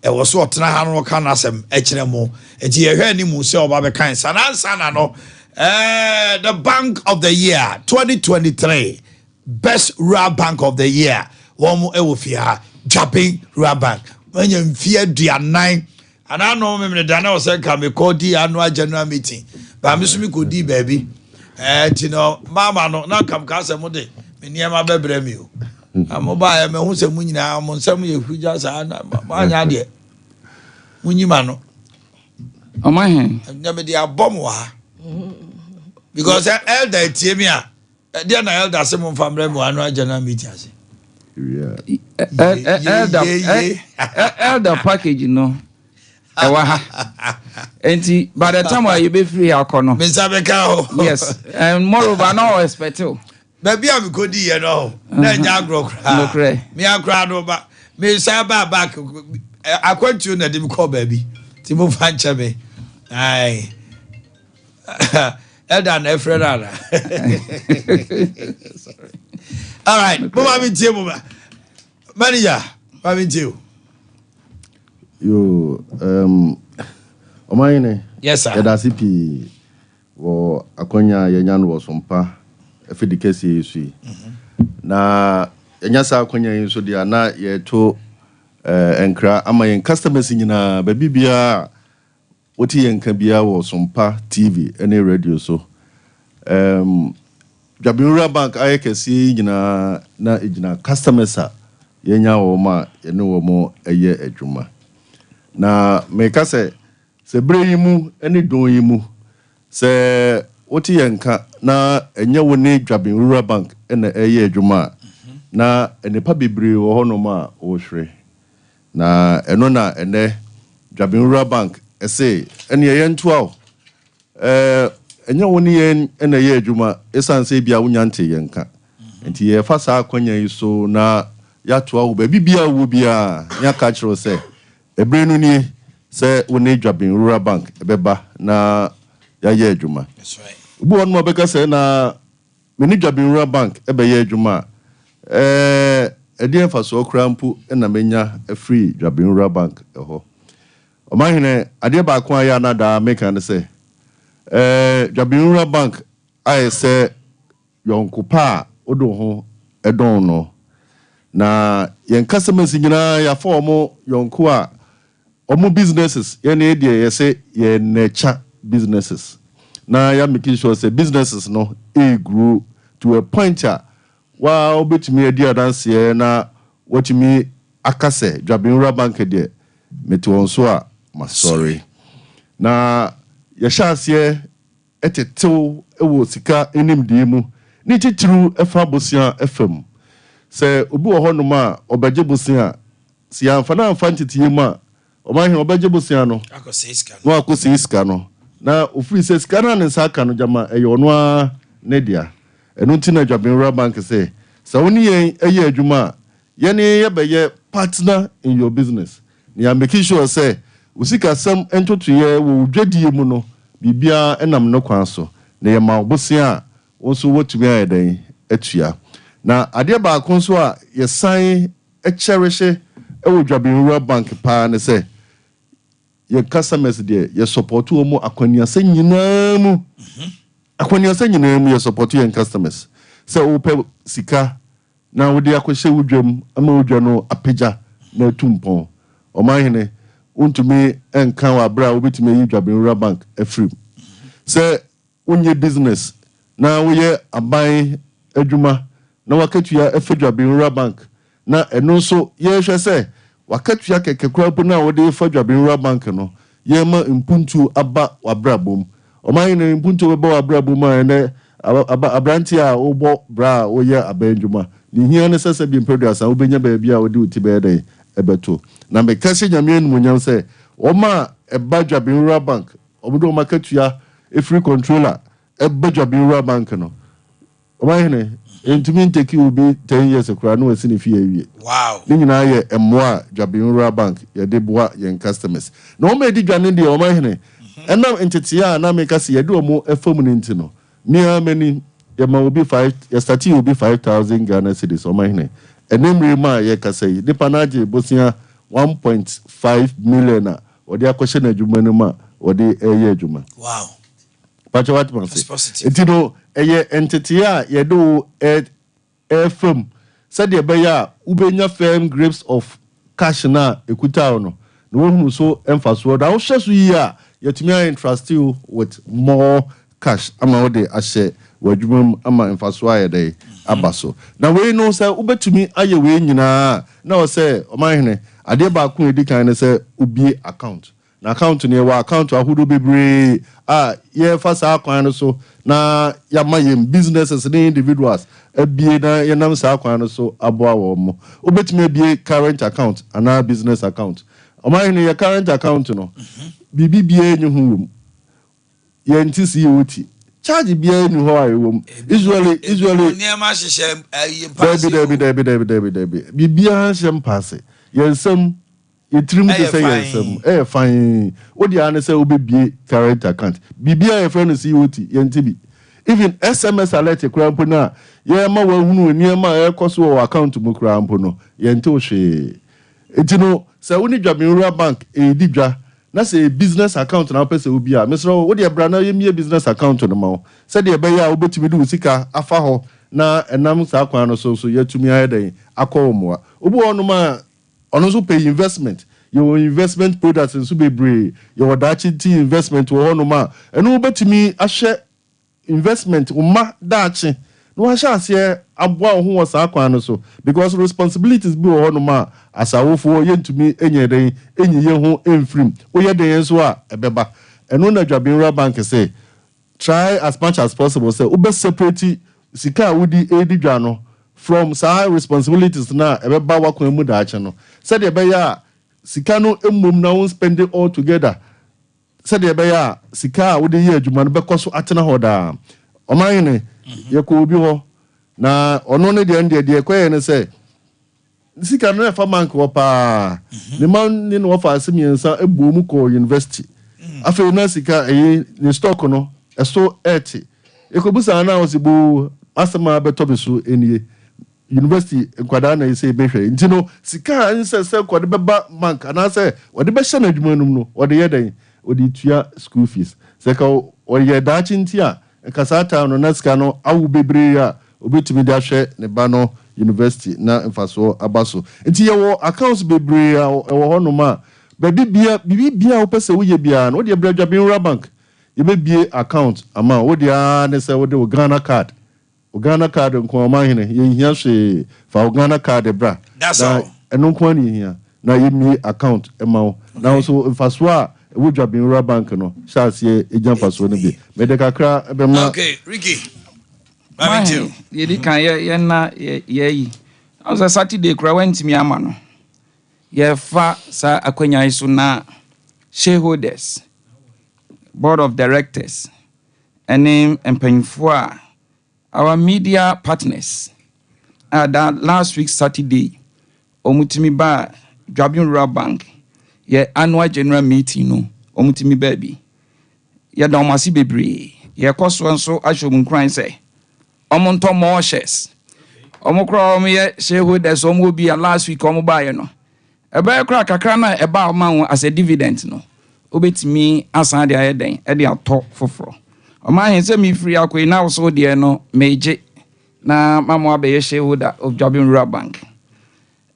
e wo so otena ha no ka na asem e kire mo enti ye hwe ni mu se oba be kan sa na no the bank of the year 2023 best rural bank of the year one e wo fia Japan rural bank enya mfia duanan ana no me da na wo se ka me call di annual general meeting ba me so me ko di baby ti no mama no na kam ka se mo de niema bebre mi o amoba me hu se munyina mo nsam ye huja sa na anya de munyima no Omanhene nya me de abom wa because elder tie mi a de na elder se mo famre mo anu agena meeting ase elder package no ewa ha enti by the time you be free akono me sabe ka ho yes and moreover no expect you baby am go di ye no na nya agro kra me akra do ba me say ba back akwantu na dem call baby ti mo fancha me ai elder na friend sorry all right mama me tie mo manager mama me tie yo Omanhene yes sir da CP wo akonya yenya no Sompa efidikesi yesu na yenya sa akonya yesu dia na yeto enkra ama yen customers nyina ba bibia woti yenka bia wo Sompa TV ene radio so Jabinura Bank ayekesi nyina na ejina customers a yenya wo ma yene wo mo eye adwuma na meka se breyimu ene donyimu se woti yenka na enye wo ne Jabinura Bank ene eye adwuma na enipa bebre wo hono ma wo hwere na eno na ene Jabinura Bank ese ene ye ntoa enye wo ne yen ene ye adwuma esanse bia wunyante yenka enti ye fa sa akwanya yi so na ya toa wo ba bibia wo bia nya ka kiro se ebre no ni se wo ne Jabinura Bank ebeba na ya ye adwuma that's right ubu won mo beka se na me ne Jabinura Bank ebe ye adwuma edien fa so okra mpu na menya free Jabinura Bank eho Omanhene ade ba ko aya na da make an say Jabinura Bank I say yonkupa odo ho edon no na yen customers nyina ya for mo yonku a omo businesses ye na edie ye say ye nature businesses na ya making sure say businesses no e grew to a point wa obetimi edi adanse na watimi akase Jabinura Bank de meti won so a ma sorry na ya shase etetew ewo sika enimdie mu ni titiru efa bosia fm se obi wo hono ma obaje bosia si amfa na amfa ntitiye mu a Omanhene obaje bosia no akose iska no na ofiri se sika na ne saka no jama eyo no a nedia enu ntina Jabinura Bank se woni yen eye adwuma ye ne ye beye partner in your business ni am making sure say usika sam entotoye wo dwadie mu no bibia enam no kwan so na ye ma obosia also what to be a day etua na ade baako nso a yesan cherish e wodwaben rural bank pa ne say your customers there your support wo mu akwaniasa nyinaa mu akwaniasa nyinaa mu your support your customers say wo pe sika na wo de akwhye wodwam ama wodwa no apagya na tumpon Omanhene untumi enka wa bra obetumi yi dwaben rural bank afrim say wonye business na wo ye aban adwuma na wakatua afadwaben rural bank na eno so ye hwe say wakatua kekekura bu na wo de afadwaben rural bank no ye ma impuntu aba wabrabom Omanhene impuntu aba wabrabom ene abranti a obo bra wo ye abandwuma ni hia ne sese bi producer wo benya ba bia wo de utibe dey ebeto na me kase nyame enu nyam say oma ebadwaben rural bank obodo makatua free controller ebadwaben rural bank no Omanhene entumi nteki will be 10 years akura no wasi ne fie awie wow ni nyina ye emmoa dwaben rural bank ye de boa yen customers na o ma di dwane de Omanhene enam entetia na me kase ye de omo efam ne ntino me amani ye ma obi 5 ye start obi 5000 Ghana cedis Omanhene enemre ma ye kase yi de panaje bosia 1.5 million a odi akoshe na adwuma no ma odi eye adwuma wow but what man say etino eye entity a ye do firm said ye be ya ubenya firm grapes of cash na ekuta no no wonu so emfaso da wo hweso yi a yetumi a entrust you with more cash ama wo de ahye wadwuma ama emfaso aye dey abaso na we no say ubetumi aye we nyina na wo say Omanhene ade ba ko edikan ne say ubie account na account ne wa account ahudo bebre ye fasa akwan so na ya mayem businesses and individuals ebie na ye nam sa akwan so aboa wo mo obetime ebie current account and business account Omanhene your current account no bibi bie enyu hu ye ntisi wuti charge bie enyu ho ayewo usually niam ahyehyɛ debi bibia hyem passe yensem yetrim to say yensem fine odi an say obebie current account bibia your friend see wuti yentibi even SMS alert krampo na ye ma wa hunu niam ekoso wo account mu krampo no yente o hwe etino say woni dwaben rural bank edidwa na say business account na pese obi a mesro wo de bra na yemie business account no ma say de be ya obetimi du sika afa ho na enam sa akwan no so yetumi ayeden akomoa obi wonu ma ono so pay investment your investment products and so bebre your dachi investment wo hono ma eno obetimi ahye investment umma dachi no ahye ase aboa ho wo sa akwan no so because responsibilities bi wo hono ma asawofo yentumi enyeden enyiye ho emfrim wo yeden so a ebeba eno na dwaben rural bank say try as much as possible say ube separate sika wudi edidwa no from sa responsibilities na ebeba wakwan mu dachi no said ebeya sika no emmom na won spend it all together said ebeya sika wo de ye adwuma no bekoso atena hoda Omanhene ye ko obi ho na ono ne de kwaye ne say sika no efa bank wo pa ne man ne no fa asemiensa ebom ko university afi na sika ne stock no eso 80 ekobusa na wo sibo asema betobeso enie university nkwada na ise behwe ntino sika ansese kwade beba bank ana se wode be hye na adwuma num no wode yeden wode tua school fees seka wode dachi ntia kasata no na sika no awu bebre a obetumi da hwe ne ba no university na mfaso abaso nti yewo accounts bebre a ewo ho no ma bibi bia wo pese wo ye bia no wode bra dwaben rural bank ye be bie account ama wode a ne se wode wo Ghana card Ghana card nko Omanhene ye hia hwe fa Ghana card bra that's all eno nko ani hia na ye mi account emawo na so mfaso a wo dwaben rural bank no shaase ejan faso no bi mede kakra be ma okay Ricky mami too ye di kan ye na ye yi on Saturday kura wentimi ama no ye fa sa akwanya iso na shareholders board of directors and empanyfo a our media partners that last week Saturday omutimi ba dwaben rural bank ye annual general meeting no omutimi ba bi ye da omasi bebre ye koso nso ashobun kran say omonto more shares omokro omoye shareholders omo bi last week omo buy no ebe kra kakra na eba ma as a dividend no obetimi asan de ayeden e de ato foforo Omanhene se me free akwe na so de no meje na mamo abeye shareholder of Jabin Rural Bank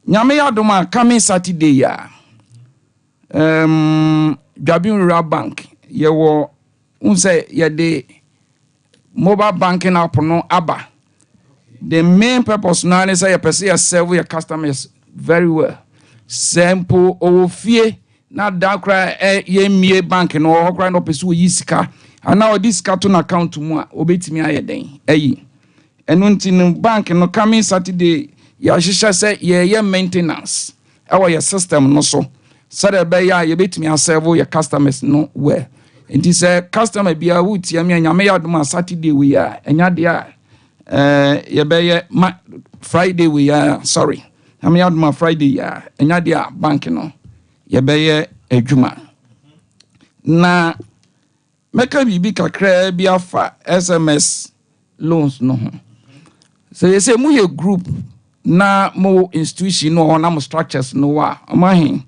nyame yadoma coming Saturday ya Jabin Rural Bank yewo unse yede mobile banking app no aba. The main purpose now is say you serve your customers very well. Simple ofie na da kra ye mie bank no ho kra no pesu yisika. And now this cartoon account mu obetimi ayeden. Eyi. Enu nti no bank no coming Saturday ya shisha say ye maintenance. Our your system no so. So that be ya ye betimi serve your customers no well. It is a customer be a wood ya me nyame yadoma Saturday we ya enya dia yebeye Friday we are sorry. Nyame yadoma Friday ya enya dia bank no yebeye adwuma. Na meka bibi kakra bi afa SMS loans no ho. So you say mu ye group na mo institution no na mo structures no wa Omanhene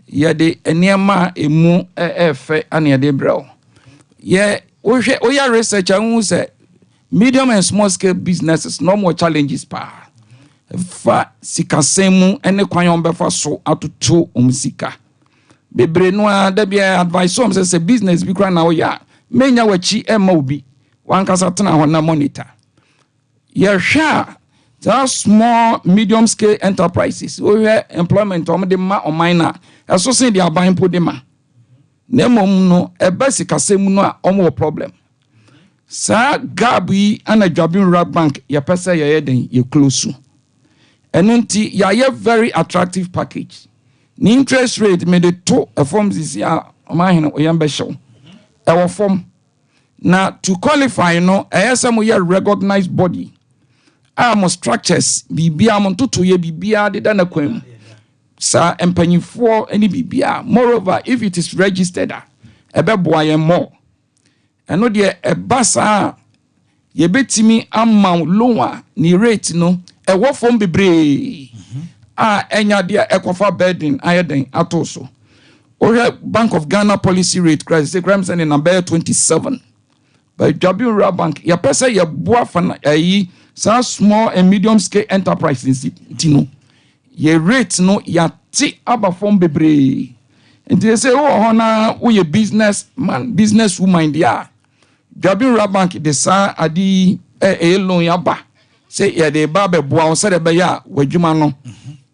yede eniema emu efe ane yede brel ye oya research anu say medium and small scale businesses no more challenges pa fa sikasemu ene kwan befa so atoto omsika bebre no da bia advice om say business bi kra na wo ya menya wachi ema obi wankasa tena ho na monitor ye sha that small medium scale enterprises we employment om de ma omina eso say they are buying podema nemom no ebasika semu no a omo problem sa gabi ana Jabin Rural Bank ya pesa ye den ye close enunti ya ye very attractive package ni interest rate me de to forms is ya Omanhene oyambe show e form na to qualify no esem ye recognized body am structures bibia am toto ye bibia de na kwam sa empanyifo any bibia. Moreover, if it is registered ebeboa ye more eno de ebasa ye betimi amount loan ni rate no e wo form bebre enya de ekofa burden ayeden atoso or Bank of Ghana policy rate crisis say crimes in number 27 by Jabin Rural Bank ya pesa ye boa fa ayi some small and medium scale enterprises tino ye rate no ya ti aba form bebre and they say oh na we business man business woman dia Jabin Rural Bank de sa adi loan ya ba say ya de ba be boa on say de be ya wadwuma no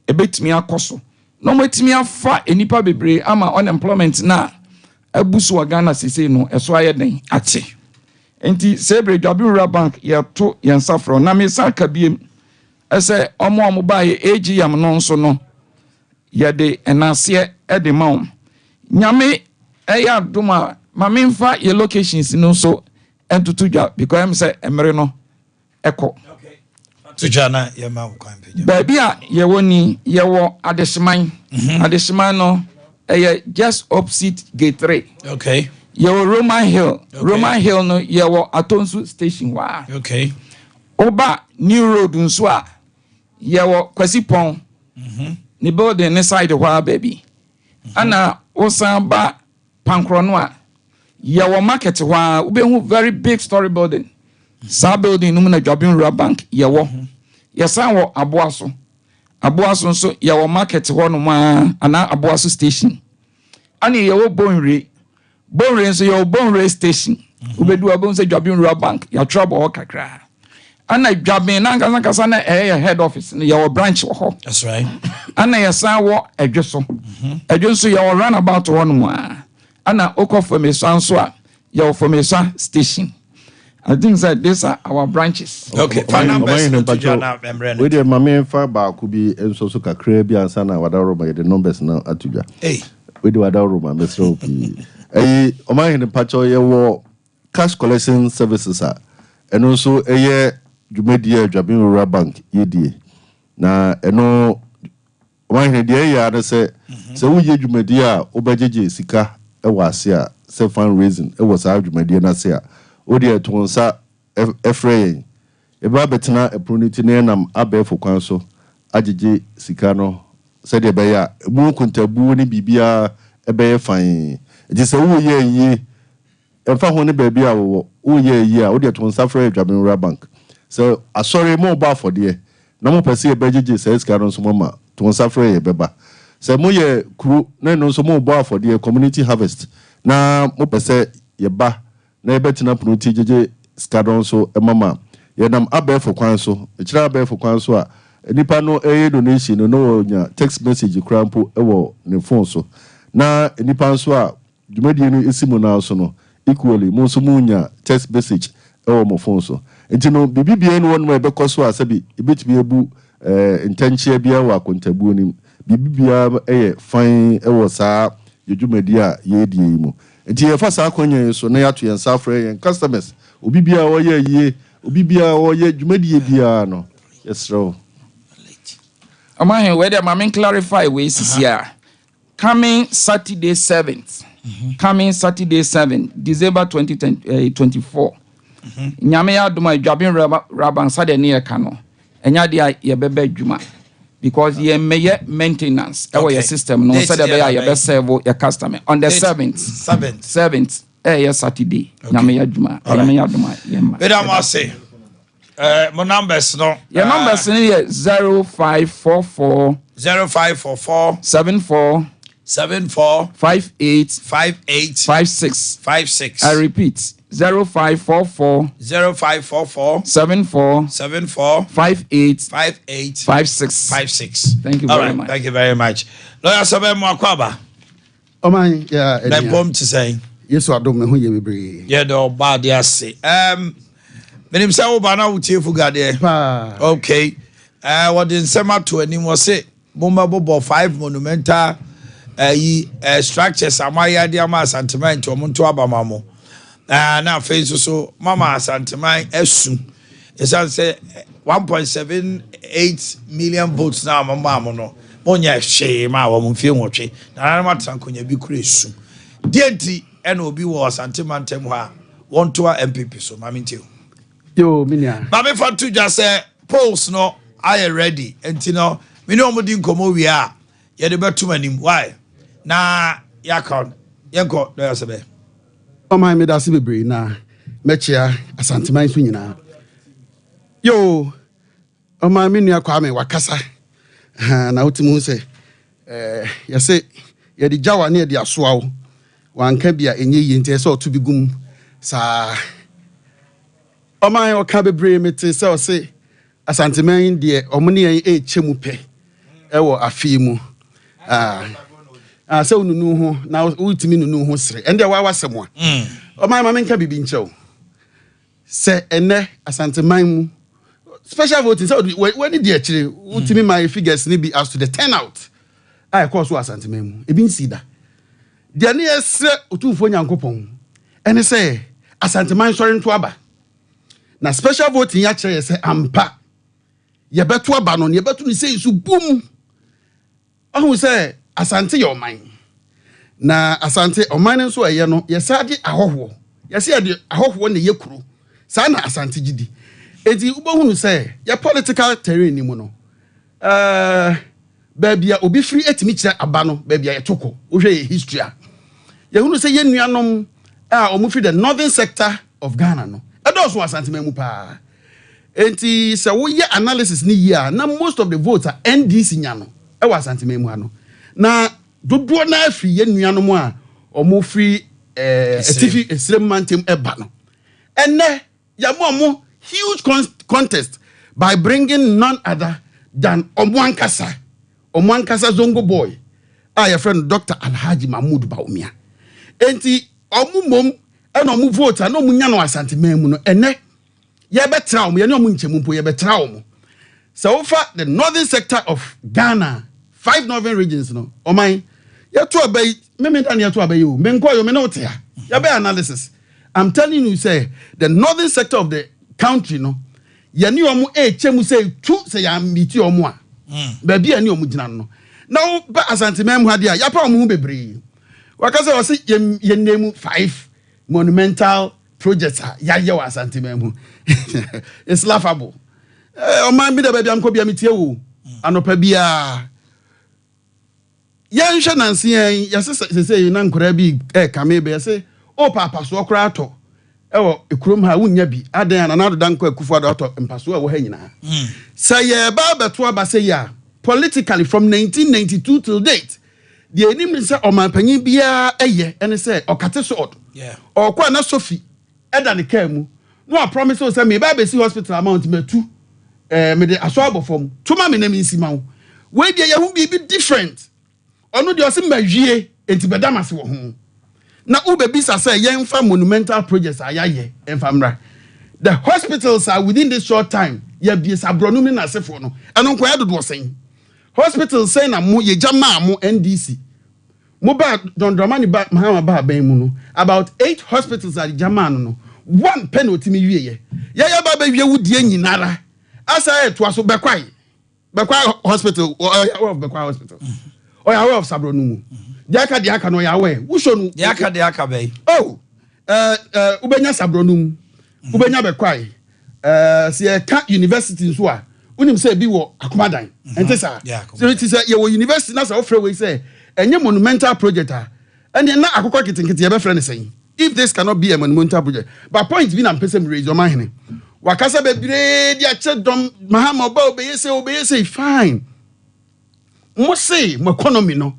ebetimi akoso no metimi afa enipa bebre ama unemployment na abusu wa Ghana sese no eso ayeden ate. Enti sebre Jabin Rural Bank ya to yansafro na me saka biem ese omo baye AGM no nso no ya de enase e de maum nyame eya duma mamemfa ye locations no so entutuja because am say emere no eko tujana ye ma kwan peja ba bia ye woni ye wo adesman adesman no just opposite gate 3 okay Your Roman Hill. Okay. Roman Hill no your Atonsu station wa. Okay. Oba New Road nswa your Kwasipon. Ni building inside the wa baby. Ana osamba Pankronwa. Your market wa ube very big story building. Sa building no na Jabin Rural Bank your Yasan wo Aboaso. Aboaso nso your market ho no ma ana Aboaso station. Ani your Bonre Bonre so your Bonre station. Ubedu abon say Jabin Rural Bank. Your trouble ho kakra. Ana Jabin na kasa na head office your branch ho. That's right. Ana yasan wo Edwoso. Edwoso your runabout ho no ma. Ana Okofemeso so a your Femeso station. I think that these are our branches. Okay. We the mama fa ba ku bi enso so kakra bi ansa na wadaro ma the numbers na atuja. Hey. We the wadaro ma mesro pi. Omanhene pacho ye wo cash collection services a eno so eye dwumadi Jabin Rural Bank yedie na eno Omanhene de ya na se wo ye dwumadi a obajeje sika e wase a se fundraising e wo sa dwumadi na se a o de tonsa efrain eba betena eproniti na nam abefo kwan so agege sika no said ebe ya mu kuntabu ni bibia ebe ye fan edi se wo ye yi emfa ho ne baabi a wo ye yi a wo de to nsafre adwabenra bank so asori mo ba for de na mo pese ebe gege se sika no so mo ma to nsafre ye beba se mo ye kru na no so mo ba for de community harvest na mo pese ye ba na ebe tina proniti gege sika no so mama ye nam abefo kwan so ekira abefo kwan so a nipa no donation no nya text message krampo ewo ne phone so na nipa so a dwumadi no esimu na so no equally mo so mu nya text message ewo mo phone so enti no bibibia no won mo ebekọ so asabi ebetumi ebu intention bia wa kontabu ni bibibia fine ewo saa dwumadi a ye die mu enti ye fa saa konye so na ya to yen safre yen customers obibia wo ye yie obibia wo ye dwumadi bia no yes ro Omanhene, where the mama clarify ways is here. Coming Saturday 7th. Coming Saturday 7th, December 2024. Nyame ya duma dwabin raban sade ne kano. Enya dia ye bebe dwuma because ye meye maintenance our your system no said be ye be serve your customer on the 7th yes Saturday. Nyame ya dwuma. Nyame ya duma ye ma. Bedam say my numbers no. Your numbers is 0544 74 58 56. I repeat 0544 74 58 56. Thank you very much. Thank you very much. Lawyer Sabe Mwakwaba. Oman ya na pom to say. Yesu adom me ho ye bebre. Ye do ba de ase. Menim say wo ba na wo tiefu gade. Okay. What in sema to anim was say bomba bobo 5 monumental structures amaya de ama sentiment o monto abamamo. Na face so mama sentiment esu. Esan say 1.78 million votes na mama no. Monya hwe ma wo mfie nwotwe. Na na matankonya bi kura esu. Dienti ena obi wo sentiment tem ha won to MPP so mamintie. Yo minia. Ba me for to just say polls no I ready. Enti no me no mo di nkomo wi a ye de betum anim. Why? Na yakon. Yenko do yasebe. O my me da se bebre na mechia asanteman so nyina. Yo o my me nua kwa me wakasa. Na otimu se ye se ye di jawa na ye di asoa wo. Wanka bia enye yi nte se otu bigum sa o my o ka bebre mete se o se asanteman de omne yen echemu pe ewo afi mu se ununu ho na ultimi nunu ho sere ende wa wasemo o my mama nka bibi nche o se ene asanteman mu special voting so when the actually ultimi my figures ni be as to the turnout I course was asanteman mu e bi nsida de ne esre otumfo nyankopon ene se asanteman sori nto aba na special voting ya kire se ampa ye beto aba no ye beto ni say su boom ahu say asante your mind na asante oman nso eye no ye sade ahoho ye se de ahoho ne ye kuro sa na asante gidi enti ubohunu say ye political terrain ni mu no babia obi free etimi kire aba no babia ye toko wo hwe history a ye hunu say ye nuanom a omu free the northern sector of Ghana no edoso asante memu pa enti se wo ye analysis ni ye na most of the votes are NDC nya no e wa asante memu ano na dodo na afri ye nuanom a omu free etifi esrem mantem eba no enne ya mo huge contest by bringing none other than Omwankasa Zongo boy your friend Dr. Alhaji Mahmoud Baumia enti omumom ena omu vote na omu nya no asante memu no enne ye betra omu ye ne omu nchemu mpo ye betra omu so far the northern sector of Ghana 5 northern regions no oman ye to abay me dan ye to abay o me nko yo me no te ya ye be analysis I'm telling you say the northern sector of the country no ye ne omu chemu say tu say ya miti omu a ba bia ne omu gina no na ba asante memu ha dia ya pa omu bebre wakase o se ye name 5 monumental projects ya wa santimemu. It's laughable. Oman bi da baby am ko bia metie wo. Anopa bia. Ya nhwe nanse yan ya se na nkora bi kame be se o papa so okra ato. Ewo ekurom ha wunya bi adan na nado dan ko akufo ado ato mpaso a wo ha nyina. Say ye ba beto aba say ya politically from 1992 till date. The enim say Oman panyin bia eye ene say okate so odo. Yeah. Or kwa na Sophie eda ne ka mu. No I promise you say me ba be see hospital amount metu me de aso abofom. Tuma me na me nsi ma wo. We de ye hu bi different. Ono de ose mawie enti bedamase wo ho. Na ube bisa say yenfa monumental projects ayaye enfamra. The hospitals are within this short time. Ye bi sabronum na sefo no. Eno nko ya dodo sen. Hospitals say na mo ye jama mo NDC. Mo ba Dondramani ba Mahama ba ban mu no. About 8 hospitals are jama no. One penalty mi wie ye. Ya ba ba wie wudie nyinara. Asa to aso bekwai. Bekwai hospital or bekwai hospital. Or ya of sabronum. Diaka no ya we. Wo show no. Diaka be. Oh. Ubenya sabronum. Ubenya bekwai. Se ka university so a unim say bi wo akomadan ente sa so it is your university na say ofre we say enye monumental project and na akokọ kitinkiti ye be friend say if this cannot be a monumental project but point bi na mpese raise your mind wakasa bebre dia chedom mahama oba obeye fine mo say mo economy no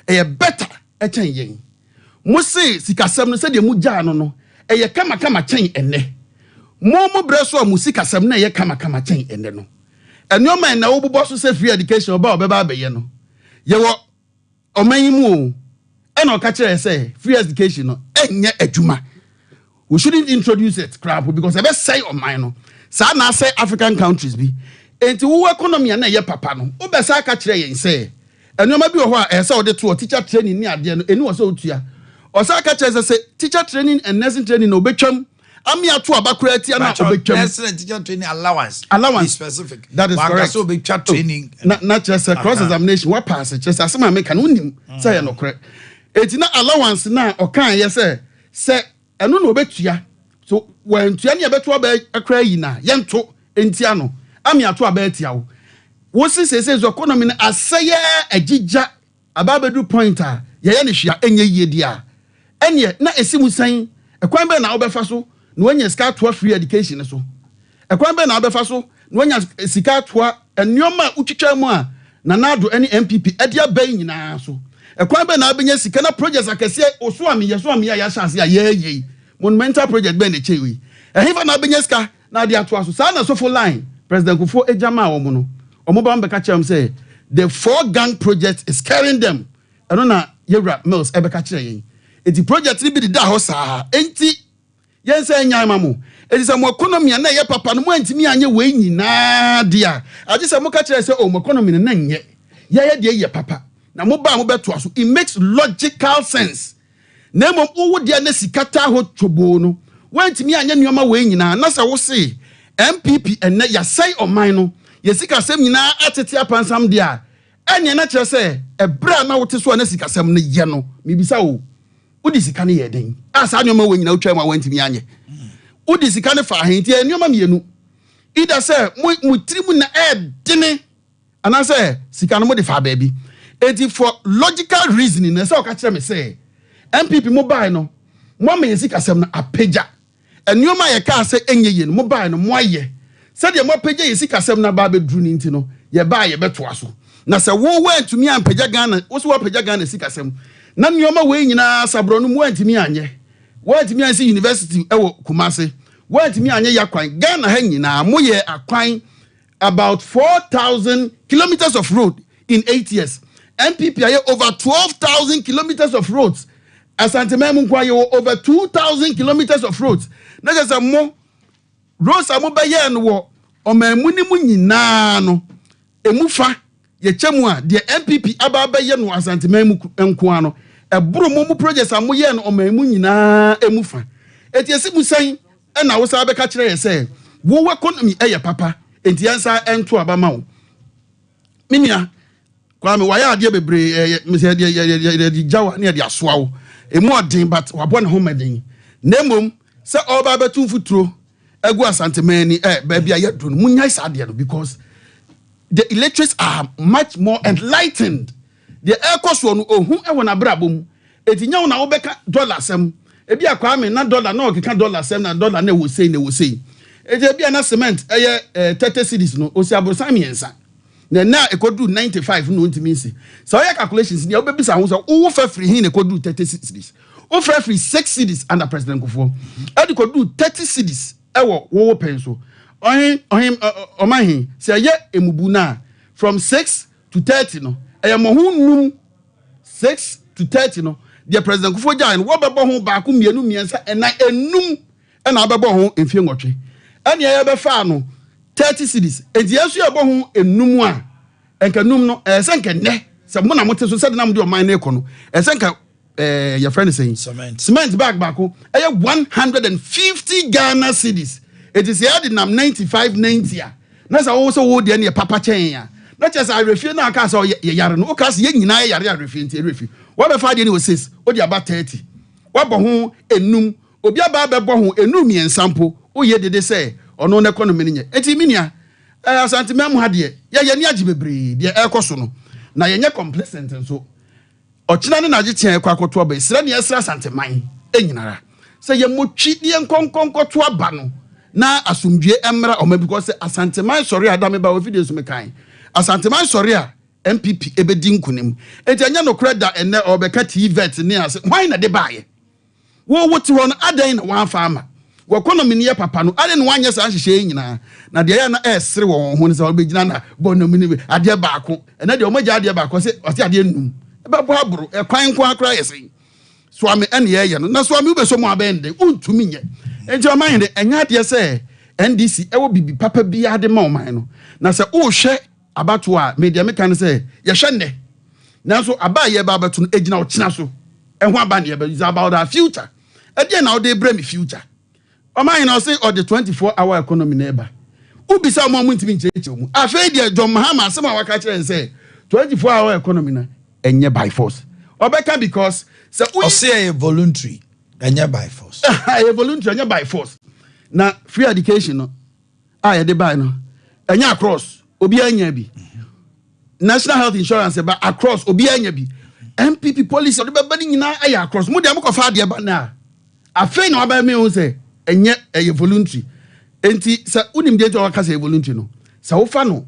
e better e chen yen mo say sikasem no say de mu ja no e kama chen enne mo breso musika sem na ye kama chen ende no enoma na wo bobo so say free education oba obeba abeye no ye wo omanyimu o e na ka kire say free education no enye adwuma we shouldn't introduce it crap because e be say oman no sa na say African countries bi enti wo economy na ye papa no wo be sa ka kire yen say enoma bi wo ho a e say wo de to teacher training ni ade no eni wo so otua o sa ka kire say teacher training and nursing training no betwam Ami atu abakura ti na obetwam. Excellent teacher training allowance. Be specific. That is correct. So be chat training. Not just a cross examination. What pass it? Just asema make an unim. Say no correct. Eti na allowance na okan ye say eno no obetua. So when tua na beto aba akra yi na ye nto entia no. Ami atu aba tia wo. Wo se economy na aseye agigya ababedu pointer ye ne hwia enye yie dia. Enye na esimu san ekwan be na obefa so no wanya sika to free education so ekwan be na abefa so no wanya sika to enioma utwitwa mu a na nado any MPP edia ban nyina so ekwan be na abenya sika na projects akese oso ami ya chance ya ye monumental project be na chewi ehifa na abenya sika na dia to aso sa na so for line president Kufo ejama wo no omo ba mbeka chem say the 4 gang project is carrying them eno na yewra mills ebeka kire yen eti project ni bi di da ho saa enti yense nya mamu eti se mo economy na ye papa no mo antimi anye we nyina dia ade se mo ka kire se o mo economy na nye ye de ye papa na mo ba mo beto aso it makes logical sense na mo wo dia na sikata ho twobo no wantimi anye nyoma we nyina na se wo se MPP enne ya sai oman no ye sikasem nyina atete apansam dia enye na kire se ebra na wote so na sikasem no ye no mibisa wo udi sika ne ye den asa nyoma we nyina utwa ma wantimi anye udi sika ne fa ahenti nyoma mienu ida se mu trimu na dene ana se sika no mo de fa baabi enti for logical reasoning na se o ka kire me se MPP mobile no mo me sika sem na apeja nyoma ye ka se enye ye no mobile no mo aye se de mo apeja ye sika sem na ba be dru ni nti no ye ba ye beto aso na se wo wantumi ampagya Ghana wo so apeja Ghana sika sem na nyoma we nyina sabro no wantimi anye wantimi ansi university ewo Kumase wantimi anye yakwan Ghana ha nyina moye akwan about 4,000 kilometers of road in 8 years MPP aye over 12,000 kilometers of roads Asante Memu kwa aye over 2,000 kilometers of roads na just mo roads amobaye no wo omamu ni mu nyina no emufa ye chemu a de MPP ababaye no Asante Memu enko ano eburu mu projects amoye no omamu nyina emufa etiesi musan na wo sa be ka kire ye se wo economy eye papa enti ansa ento abama wo minia kwa me waya ade bebre me se de jawa ne de asoa wo emu odin but wabo ne ho medin nemom sɛ ɔba bɛtu futuro egu asantemani baabi a yɛdo no munyai saa deɛ no because the electorates are much more enlightened the ɛkɔ soɔ no ohun ɛwɔ n'abrabɔ mu eti nya wo na wobɛka dollar sɛm ebi akwa me na dollar na ɔkeka dollar sɛm na dollar na ɛwɔ sei eti ebi ana cement ɛyɛ 30 cedis no osi aborosan miɛnsa na ekodu 95 no ntimi nsi so ɔyɛ calculations ni obebisa ho so wo fa free hin ekodu 30 cedis wo fra free 6 cedis under president Kufuor edi kodu 30 cedis ɛwɔ wo pen so Omanhene say ye emubu na from 6 to 30 no ɛyɛ mo ho num 6 to 30 no the president Kufuor gyan wo bɛbɔ ho baako mienu miensa ɛna enum ɛna bɛbɔ ho efie nwɔtwe ɛne ɛyɛ bɛfa no 30 cedis enti yesu yɛbɔ ho enum a enka num no ɛsɛnka nɛ sɛ mo na mote so sɛ de nam de ɔman na ekɔ no ɛsɛnka your friend is saying cement bag baako ɛyɛ 150 Ghana cedis it is here the nam 95-90 a na sɛ wo so wo de ne papa kyɛn a na kyɛ sɛ arefie na aka sɛ ye yare no o ka sɛ ye nyina yare arefie nti arefie wo be fa de ne wo 6 o de aba 30 wo bɔ ho enum obi aba bɛbɔ ho enum miɛnsampo o ye dede sɛ ɔno na economy ne nye eti minia asantema mu ha de ye ne agye bebre de ɛkɔ so no na ye nye complacent nso ɔkyena ne nagye kyɛn ɛkɔ akoto aba sira ne ɛsra santeman enyinara sɛ ye motwi ne nkonkonkoto aba no na asumdwe emra ɔma because asanteman sɔre adame ba ofide so mekan asanteman sɔre a MPP ebedi nkunim enti anya no kreda ene obeka TVET ne ase hwan na de baaye wo wote hɔ no adan na wan faama wo economy ne papa no adan no wanyɛ saa hyehyɛ nyina na de ya na ɛsere wɔn ho ne sɛ obegyina na bonomi ne ade baako ene de ɔmagya ade baako sɛ ɔte ade num ɛbɛbɔ aboro ɛkwan nko akra yɛsɛ so ame ene yɛ no na so ame wobɛso mo abɛnde untumi nyɛ enti Omanhene enya ade sɛ NDC ɛwɔ bibi papa bi ade ma ɔman no na sɛ wo hwɛ abato a media meka ne sɛ yɛhwɛ nne nanso aba ye ba abato no egina ɔkyena so ɛho aba ne yɛba is about our future ɛdeɛ na ɔde brɛ me future Omanhene ɔse ɔde 24-hour economy na ɛba ubisa ɔmo ntimi nkyerɛkyerɛ mu afei deɛ John Mahama asɛm a waka kyerɛ sɛ 24-hour economy na ɛnyɛ by force ɔbɛka because sɛ ɔse ɛyɛ voluntary ɛnyɛ by force ɛyɛ voluntary ɛnyɛ by force na free education no a yɛde buy no ɛnyɛ across obi anya bi national health insurance ba across obi anya bi MPP policy ɔde bɛba ne nyinaa ɛyɛ across mo de amokɔfa adeɛ ba na afei na waba me ho sɛ ɛnyɛ ɛyɛ voluntary enti sɛ unim de to waka sɛ voluntary no sɛ wofa no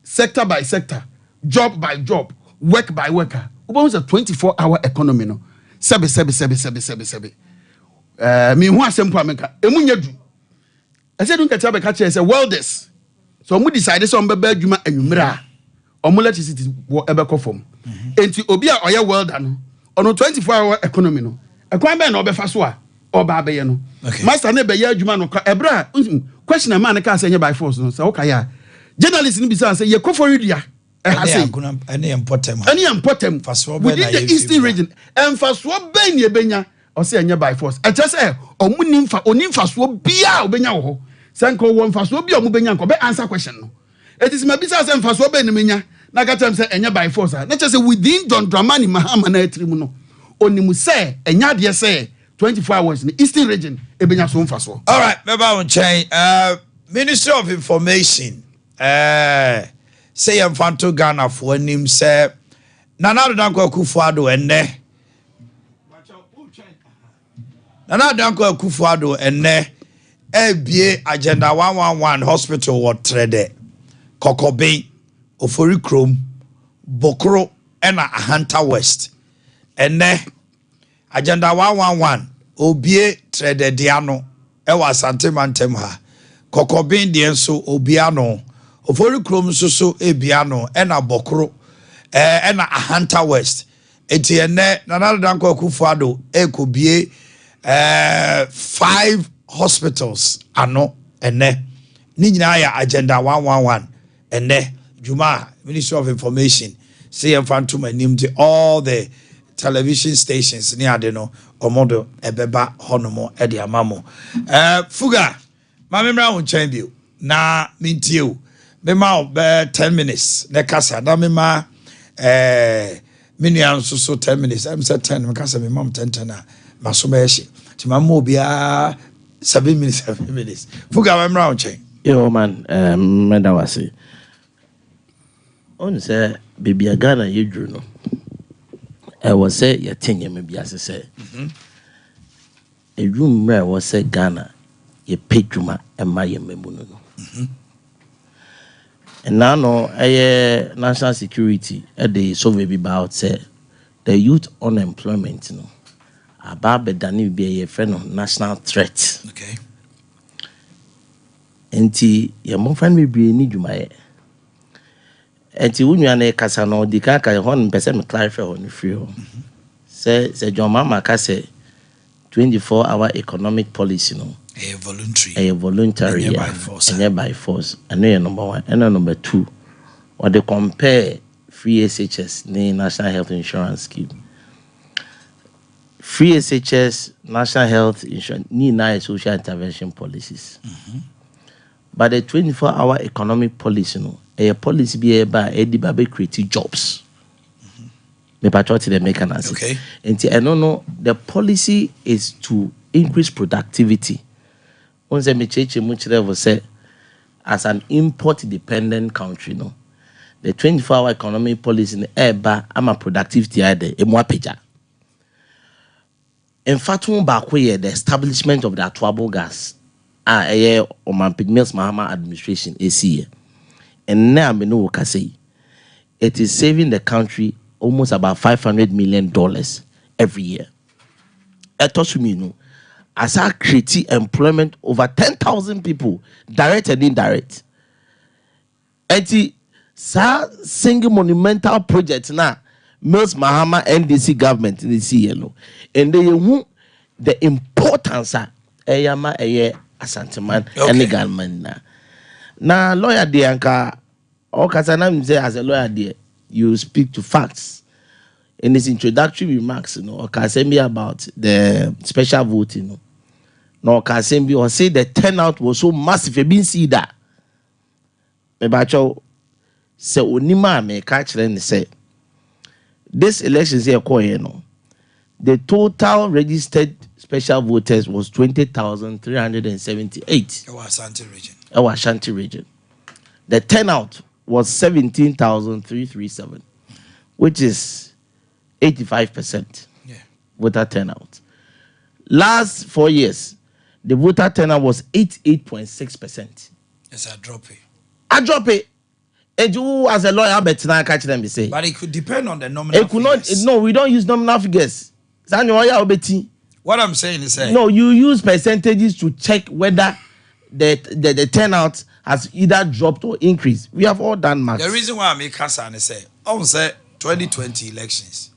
sector by sector job by job work by worker obo say 24-hour economy no sebe me hu asempo ameka emu nya du ese du nkacha be ka che say welders so mu decide say on beba adwuma anwumra omo electricity wo ebekọ fom enti obi a oye welder no ono 24-hour economy no ekwan be na obefa so a oba abeye no master na be ya adwuma no ebra question na man ka say by force no say o kai a journalist ni bi say ye koforidua any important within the eastern region and for so ben ye benya or say anya by force I just say omunimfa onimfa so bia obenya wo sanko wo mfa so bia omubenya nko be answer question no it is my business mfa so ben menya na ka tem say anya by force na just say within John Dramani Mahama na atrimu no onimu say anya de say 24 hours in the eastern region ebenya so mfa so. All right, beba on chain Ministry of Information say Mfanto Ghana for him say Nana Danko Akufo-Addo enne Nana Danko Akufo-Addo enne ebie agenda 111 hospital what trade Kokobe Ofori Krom Bokoro ena Ahanta West enne agenda 111 obie trade diano ewa Asante Mantem ha Kokobe die nso obiano Ofori Krom so ebiano ena Bokoro ena Ahanta West eti ene Nana Danko Akufo-Addo ekobie 5 hospitals ano ene ni nyina ya agenda 111 ene Juma Ministry of Information say Mfanto manim to all the television stations ni ade no omodo ebeba honomo e de amamo fuga ma memra ho chan bio na mintie o mema 10 minutes ne kasa na mema minian so 10 minutes I'm say 10 me kasa me mam 10 na maso ba ehye ti ma mo bia 7 minutes. Fuga memra unche. Yo man, meda wase. On say baby Ghana yedru no. I was say ya tenye me biase say. A room where was say Ghana ye pedruma and my memuno. And now no national security at the so baby about say the youth unemployment no. About bedani be a friend of national threat. Okay. Enti your mom friend me be need you my enti unyu na kasa no di ka ka hon pese me clarify on free ho say John Mama ka say 24-hour economic policy no voluntary by force and by force and number 1 and number 2 or they compare free SHS ni national health insurance scheme. Free SHS national health insurance ni na social intervention policies. But the 24-hour economic policy, no, a policy be able to create jobs. Me patriotic the mechanism. Okay. And I don't know, the policy is to increase productivity. Once me cheche much level say, as an import-dependent country, no, the 24-hour economic policy eba ama productivity ade emwa peja. In fact, the establishment of the Atuabo gas. Mills Mahama administration AC. And now I know what I say. It is saving the country almost about $500 million every year. As I create employment over 10,000 people, direct and indirect. And single monumental project now, Mills Mahama NDC government in the yellow. And they want the importance of Asanteman and the government na lawyer de anka o kasana say as a lawyer there you speak to facts in his introductory remarks o kasembi about the special voting no kasembi or say the turnout was so massive e bin see that me ba cho say onima me ka kire ne say this election say e no the total registered special voters was 20,378. Our Ashanti region. The turnout was 17,337, which is 85% voter turnout. Last 4 years, the voter turnout was 88.6%. It's a drop. A drop it. And you, as a lawyer, but now catch them say. But it could depend on the nominal figures. No, we don't use nominal figures. What I'm saying is no, you use percentages to check whether the turnout has either dropped or increased. We have all done maths. The reason why I make concern is say 2020 elections,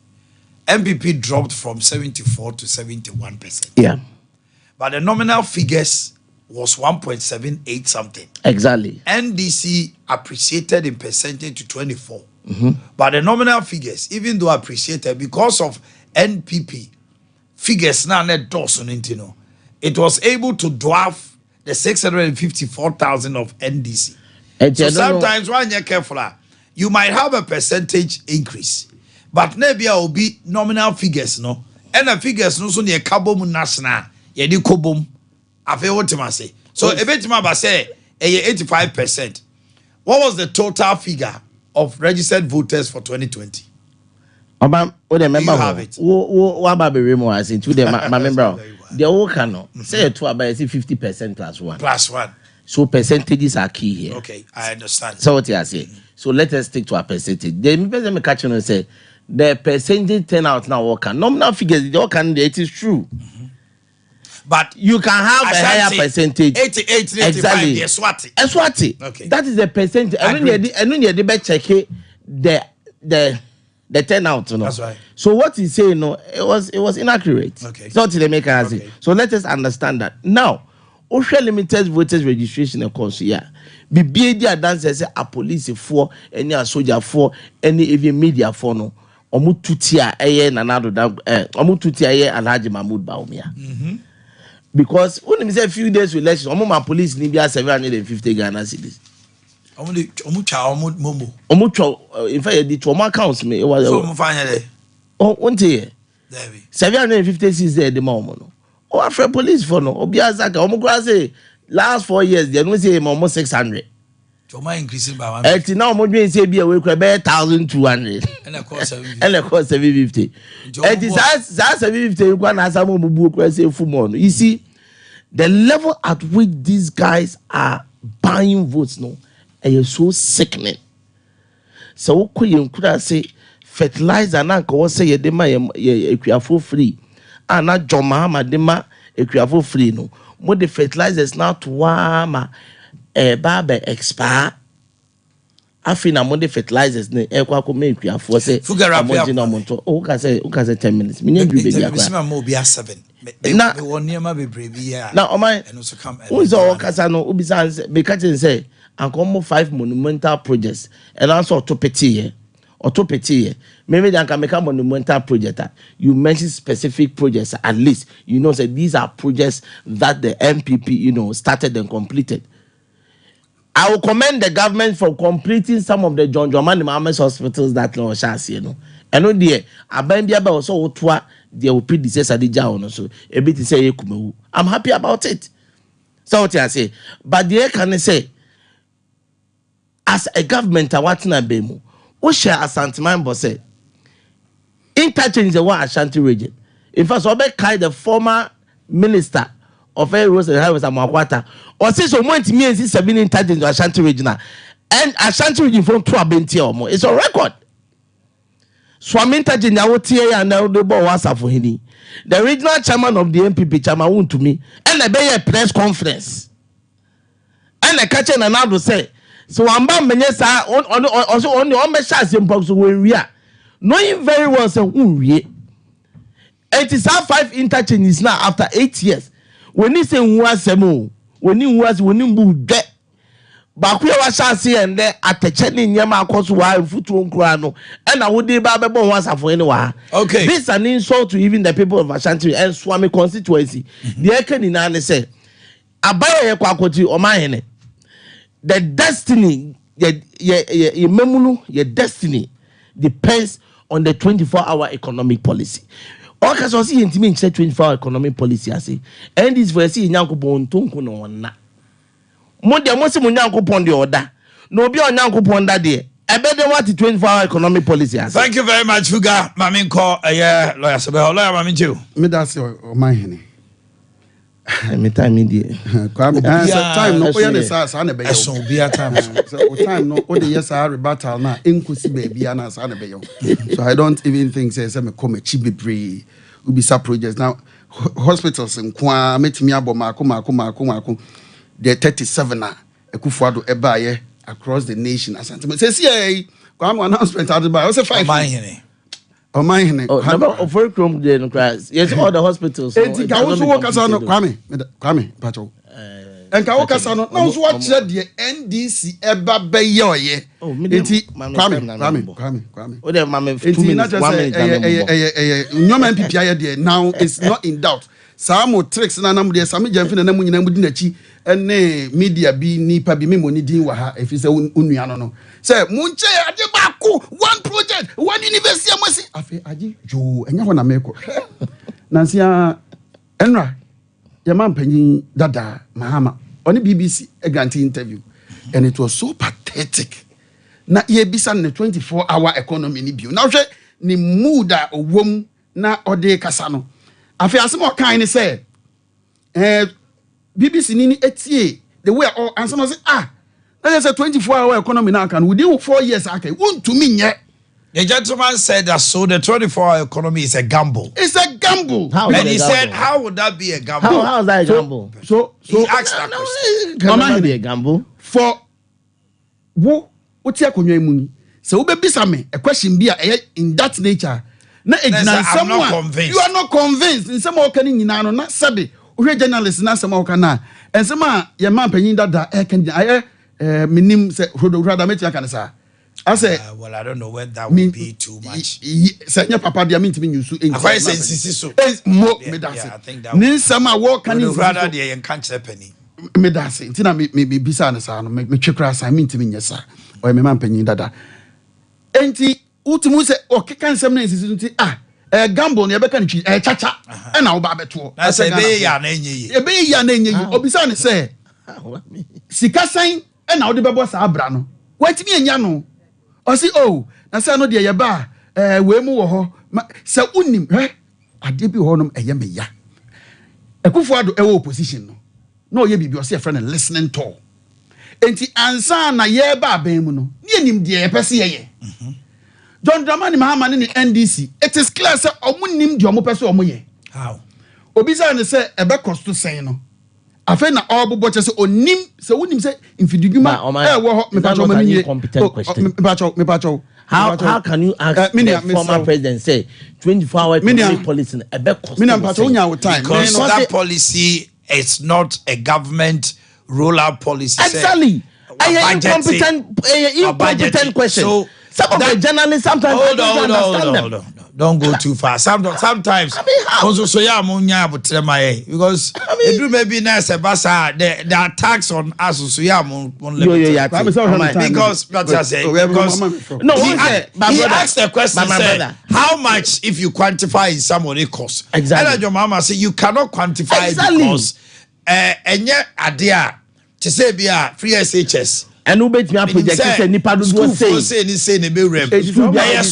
MPP dropped from 74 to 71%. Yeah. But the nominal figures was 1.78 something. Exactly. NDC appreciated in percentage to 24. But the nominal figures, even though appreciated because of NPP figures now net dozen intino, it was able to dwarf the 654,000 of NDC. So sometimes when you're careful, you might have a percentage increase, but maybe will be nominal figures, no, and the figures no so near kabom national, yedi kobom. Afe what I say. So a bit ma say 85%. What was the total figure of registered voters for 2020? What remember? You have it. What about the remote? I say to them, my member. The whole cano say to about 50% plus 1. Plus 1. So percentages are key here. Okay, I understand. So what you say? So let us stick to a percentage. The me catch and say the percentage turnout now work. Nominal figures the can it is true. But you can have a higher percentage. 88, 85, exactly. Eswati. Okay. That is the percentage. And when you check the turnout, That's right. So what he's saying, no, it was inaccurate. Okay. It's not to the maker say. So let us understand that. Now, OSHA limited voters registration of course, yeah. BBD dancers say a police for any a soldier for any even media for no. Omu tutia nanado omu tutia Alhaji Mahmoud Bawumia. Because when we say a few days with elections, my police need 750 Ghana cedis. In fact, the trauma counts me. So, 750 is there the moment. o afre police for no obi azaka o mukura say last 4 years they no say almost 600 Joma increasing by 1. Eti now mo dwen say bia we kra be 1200 And of course 750. and of course 750 eti za 750 kwa na asamo mo bu kra say full more. You see the level at which these guys are buying votes no is so sickening. So ko yen kura say fertilizer na nka wo say ye de ma ye ekuafo free ana Joma ma de ma ekuafo free no mo the fertilizers now to ma baba expire afina mo the fertilizers ne ekwa ko me ekuafo say amojina monto o ka say 10 minutes me ndu baby akwa me mo bia 7 na me won niam bebre bi ya na o man eno so come who is all kasa no obi say me ka say anko 5 monumental projects and also to petit maybe they can make a monumental project. You mention specific projects at least. You know, say these are projects that the MPP, started and completed. I will commend the government for completing some of the John Dramani Mahames hospitals that no shas, And on the Abambia also twa their predecessor the Jao so a bit to say I'm happy about it. So what I say, but the can say as a government, I want to be we share Asanteman Bosse. Interchange the one Ashanti region. In fact, Obekai, the former minister of Air Roads and Highways and Makwata, or since we went to me and see 7 interchange the Ashanti region. And Ashanti region from 2 Benti or more. It's a record. Swam interchange, I will tear and now the ball was for him. The regional chairman of the MPP, chairman, went to me, and I bear a press conference. And I catch an another say, so I'm bound menyesa on me chance impox we are knowing very well say we it is our 5 interchanges now after 8 years when he say who asemo when he was when him bu de ba ku wa chance and there ateche ni nyama akoso wa futu nkura no and I would dey ba be bon wasa for anyone. Okay, this is an insult to even the people of Ashanti and Swami constituency. The ekeni na ne say abaye ye kwakoti Omanhene. The destiny, your destiny depends on the 24-hour economic policy. All kinds of see intimate 24-hour economic policy. I say, and this for see nyanko bon tonko no na. Mo de mo se mo nyanko pon de order. No be on nyanko pon that there. I bet they want the 24-hour economic policy. Thank you very much, Fuga. Mamin call lawyer Sabeh. Lawyer Mamin Joe. Me that's Omanhene. Me time media. Time no oya ne sa na be yo. Eso bia time. So time no o de yes a rebuttal na enkusi baby na sa na be yo. So I don't even think say me come chi bebre ubisa projects now hospitals nkwa metimi abo mako the 37 na ekufuado eba ye across the nation asante say see kwa am announcement at by say 5 Omanhene. Oh, number of work room there no class. Yes, all the hospitals. Enti ka wo so wo kasa no Kwame pacho. En ka wo kasa no na wo so wa kire de NDC eba be ye oye. Enti Kwame. O de mama 2 minutes 1 minute. Nyoma MPP aye de now is not in doubt. Samo tricks na nam de same jamfi na namu nyina mu di nachi ene media bi nipa bi memoni din wa ha efi se onua no say munche ade baako one project one university amasi afi agi jo enya ho na meko nansia enra ya man panyin dada mahama on BBC a grantee interview and it was so pathetic na ye bisa ne 24-hour economy ni bio na hwe ni mood a owom na ode kasa no afi asem o kan ni say BBC nini etie the way all and someone say that's a 24-hour economy now can within 4 years okay won't to me yet. The gentleman said that so the 24-hour economy is a gamble. It's a gamble. And he said, how would that be a gamble? How is that a gamble? So he asked that question. Can that be a gamble? For what you konwa mu ni. So we bisa me a question be in that nature. Na someone you are not convinced in some can nyina no na sabe we journalist na some kana and some your man panyin dada can minim say rather make you can say I say well I don't know when that would be too much. Say papa dia mean to me you so in I say so mo me that say nin sama wo can rather dey en kan penny me that say ntina me bisa na sa no me twekra sa mean to me nyesa o me man panyin dada enti ultimu say o keka nsem na nsisi nti gamble ne yɛbɛka ne twi chacha ɛna woba abɛtoɔ na sɛ ɛbɛyɛ yɛ a na ɛnyɛ yie ɛbɛyɛ yɛ a na ɛnyɛ yie obisa ne sɛ sika sɛn ɛna wode bɛbɔ saa abra no watumi anya no ɔse o na sɛ no deɛ yɛba a wei mu wɔ hɔ sɛ wonim adeɛ bi wɔ hɔ nom ɛyɛ meya Akufo Addo ɛwɔ opposition no na ɔyɛ biribi ɔsɛ yɛfrɛ no listening tour enti ansa na yɛba abɛn mu no ne anim deɛ yɛpɛ sɛ yɛyɛ John Dramani Mahama ne NDC it is clear sɛ ɔmo nim deɛ ɔmo pɛ sɛ ɔmo yɛ how obisa ne sɛ ɛbɛ cost to sɛn no afei na ɔbobɔ kyɛ sɛ onim sɛ wonim sɛ mfididwuma ɛwɔ hɔ mepatwɔ ma menye mepatwɔ how can you ask the former president say 24-hour economic policy ɛbɛ cost me patwɔ wonya wo time because that policy is not a government rollout policy exactly incompetent question so some of the journalists sometimes hold on. Don't go too far. Sometimes also so yeah, because it may be nice about the attacks on us so yeah, because that's I say because no he asked the question said, how much if you quantify somebody cost exactly and your mama say you cannot quantify exactly. Because enye adea to say be a free SHS and who bet me a project say nipa do say ni say ne be rem support I'm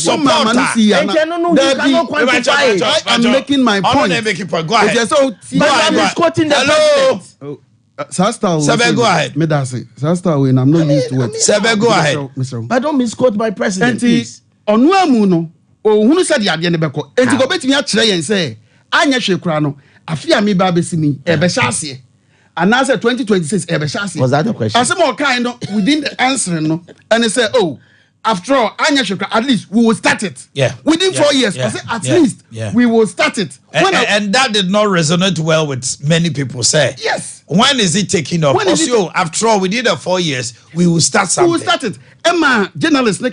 making my point go ahead but I'm quoting the hello Sebe, go ahead. Sasta, I'm not used to it. Sebe, go ahead. But don't misquote my president, please. Onuamu no, who said the idea nebeko. And to go bet me a tray and say, Anya Shekrano, I fear me babesimi, ebeshasi. And now 2026 ebeshasi. Was that the question? As more kind of within the answer, no, and they say, oh, after all, Anya Shekra, at least we will start it. Yeah. Within 4 years, I say at least we will start it. And that did not resonate well with many people. Say yes. When is it taking off? Also, after all, within the 4 years, we will start something. We will start it. Emma, journalist, say,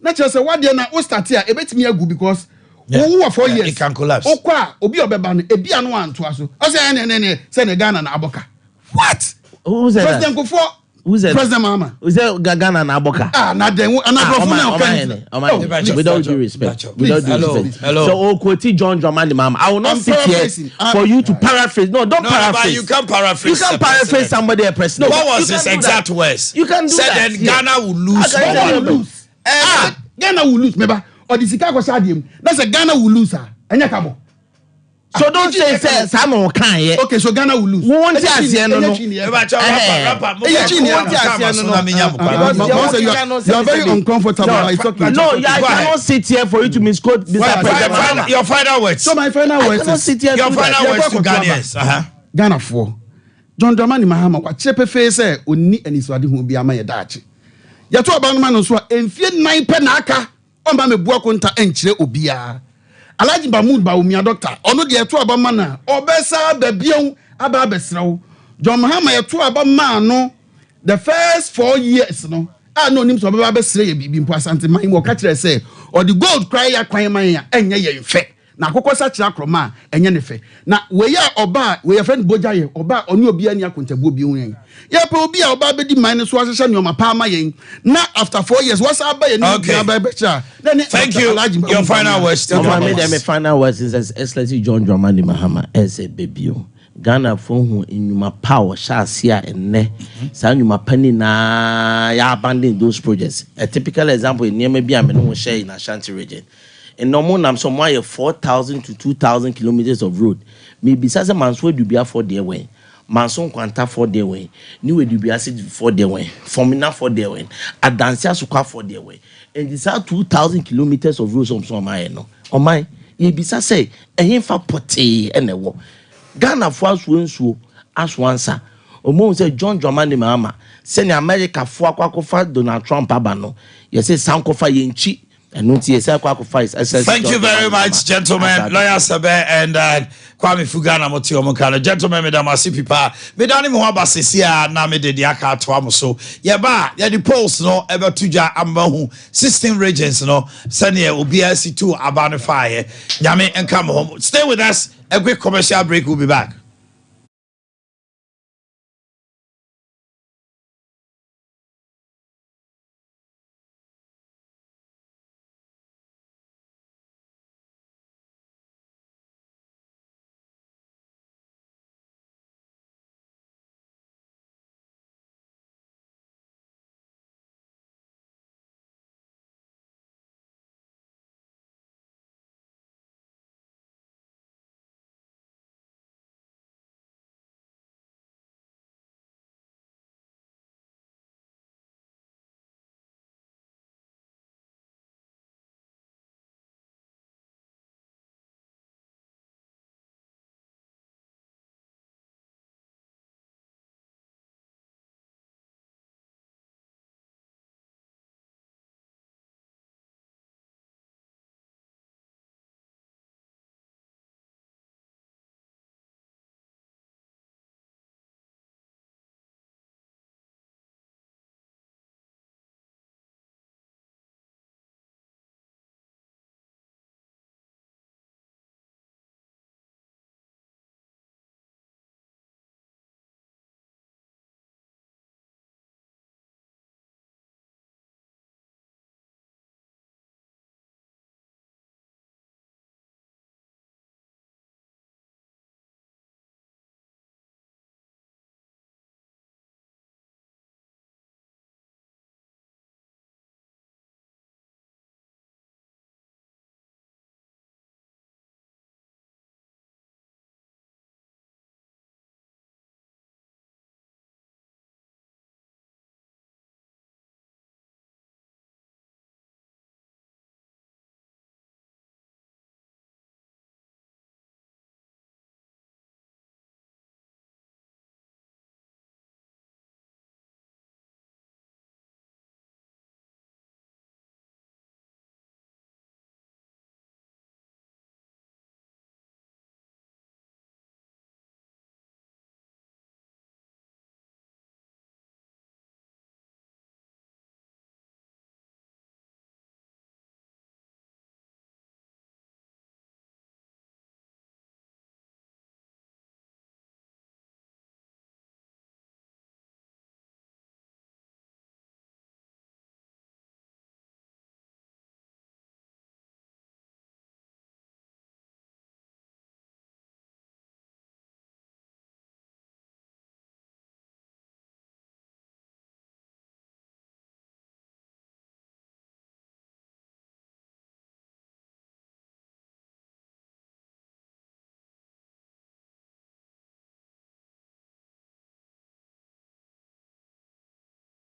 not just say what they na we start here. Ebet me good because who are 4 years it can collapse. Okwa obi obeban ebi anu anto aso. I say ne say ne Ghana na aboka. What? Who's that? President Kufo. Who's that? President Mahama. Who's that? Ghana na aboka. Na then Omanhene. Without due respect. Hello. So quote John Dramani Mahama. I will not sit here for you to paraphrase. No, don't paraphrase. But you can't paraphrase. You can't paraphrase somebody a president. What was his exact words? You can do that. Said then Ghana will lose. Ghana will lose. Remember, or the Chicago Stadium. That's a Ghana will lose. Anya so don't say Simon can yet. Okay, so Ghana will lose. Who wants to see no? You are very uncomfortable. It's okay. No, I cannot sit here for you to misquote this. Your final words. So my final words. I cannot sit here. Your final words to Ghanaians. Ghana for John Dramani Mahama. What chepe face say oni eniswadi hu bi ama ye dachi. Ya to abanuma no so emfie 9 pe na aka. Omba me bua konta enkyire obia. Alaji Mahmood Bawumia doctor ono de eto abama na obesa babion aba besrew John Mahama eto abama no the first 4 years no no nim so baba besre ye bibi mpo asante man mo ka kire say or the gold cry ya kwan man ya enye ye mfe na akokosa kira kroma enye ne fe na we ya oba we ya friend boja ye oba oni obi ani akontabu obi hu ya pe obi a oba bedi man so ahehye nyoma pa ma yen na after 4 years what's aba ye ni aba becha then thank you your final words my final words is Excellency John Dramani Mahama as a baby Ghana for who in my power shall see and sa nyuma penny na ya abandon those projects. A typical example in near maybe I'm no share in Ashanti region. In normal nam somewhere 4,000 to 2,000 kilometers of road. Maybe sasa manswe du bia for their way. Manson kwanta for their way. New du bia sit for their way. Formina for their way. Adansia sukwa for their way. And these are 2,000 kilometers of road somewhere no. O my ye bisa say e fa pote ene wo. Ghana for so as once. Omo say John Dramani Mahama send America for akwakofa Donald Trump abano. You say sankofa yenchi. Thank you very much, gentlemen. Lawyer Sabe and Kwame Fugana Motio Mokano. Gentlemen, Madam Asipipa. Medani Muhaba Sisia na me de diaka to amuso. Yaba, ya the polls no ever tuja ambahu 16 regions no senior OBSC2 abane fire. Yame and come home. Stay with us. A quick commercial break. We'll be back.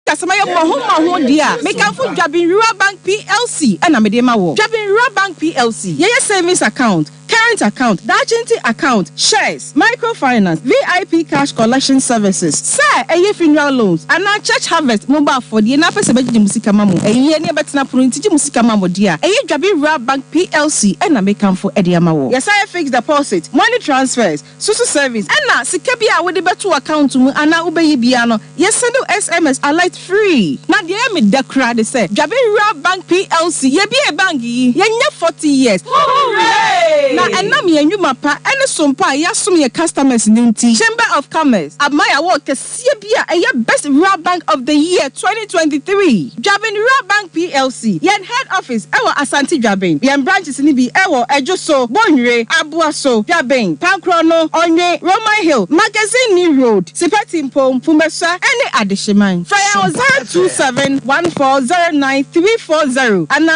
Kasamaya Mahoma Dia, make up for Jabin Rural Bank PLC, and Amedema War. Jabin Rural Bank PLC, Yaya Savings Account, current account, Dachinty account, shares, microfinance, VIP cash collection services, sir, a funeral loans, and our church harvest mobile for the enough as a musika mamu, a year near Betina Prunti musika mamu dear, a Jabin Rural Bank PLC, and I make come for Ediamawo. Yes, I fixed deposit, money transfers, social service, and now Sikabia with the better account to Anna Ube Biano. Yes, send SMS are light free. Now the Emmy Decra they say Jabin Rural Bank PLC, ye be a bangi, ye 40 years. Hooray! Now and now me and you mapa and Sompa yasum your customers ninti Chamber of Commerce. Admire work Sebia a best rural bank of the year 2023. Jabin Rural Bank PLC. Yen head office ewo Asante Jabin. Yen branches ni bi ewo Ejoso, Bonre, Abuaso, Jabin, Pankrono, Onye, Roman Hill, Magazine New Road, Sipetimpo, Fumesa, any addition. Fire 027-1409-340 and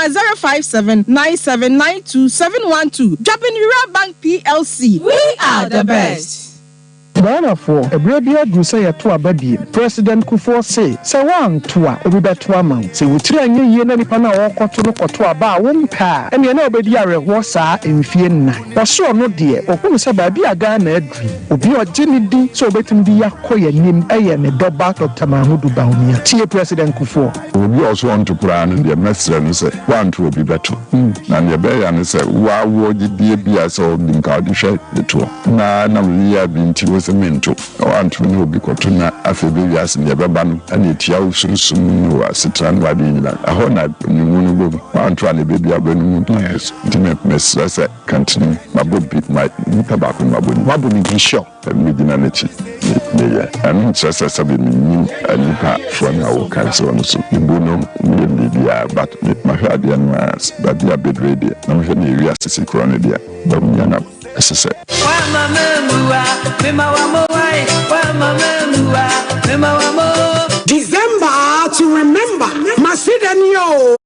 057-9792-712. Jabin Rural Bank PLC. We are the best. Ghana for a brabia do say a toa baby. President Kufuor say one toa obi beto man. Say we try nye na nipa na woko to no koto ba won pa. And ye na obedi areho saa emfie nnan. Oso no de okunu say ba bia Ghana adri. Obi ogini di so obetum di yakoye nim eye ne doba Dr. Mahmudu Bawumia. Tie President Kufuor. Obi also want to plan the mestre no say one to obi beto. Na ne be ya ne say wa wo di bia so nka odi hwe de to. Na we ya binti Minto, or Antonio Bicotuna, Afibias, and Yababan, and the Tiao Sunsum, who are Sitran Wadina, a honor, Nunu, Antoine, baby, Abenus, intimate mess, as I continue, my book beat my tobacco, my book, show, and Midinanity. And just as I've been new and from our council, you know, but my guardian was, but they are bed ready. I'm going to react to Coronadia, but we are not. As I said. December to remember, Omanhene Yaw.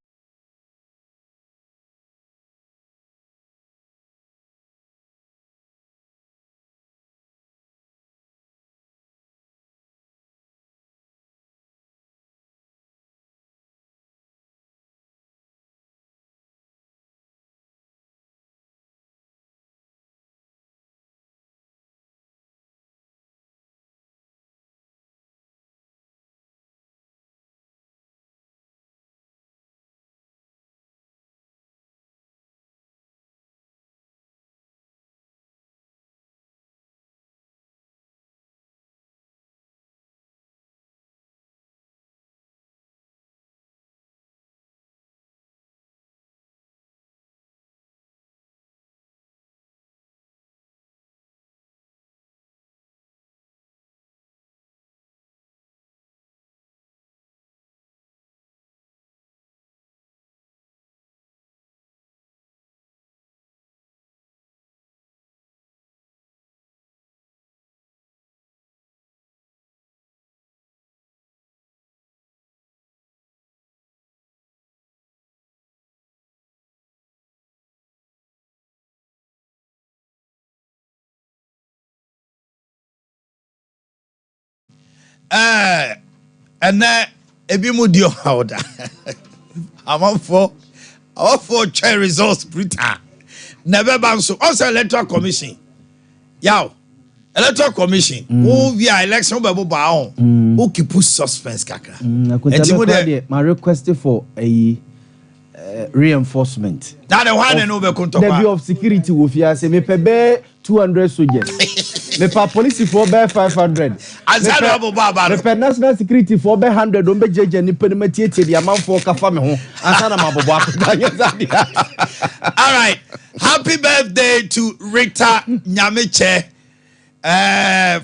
And then ebi mu dio hawda. I'm for chair results Britain. Never banso. Also electoral commission. Yaw. Electoral commission. Who via election babo ba on. Who keep suspense kakra. My request for a reinforcement. That the one and over control. The Bureau of Security will say me pebe 200 soldiers. Me pa police for be 500. Me pa national security for be 100. Don't be jeje ni pe me tie the amount for kafa me ho. Ansa na mabobo All right. Happy birthday to Rita Nyameche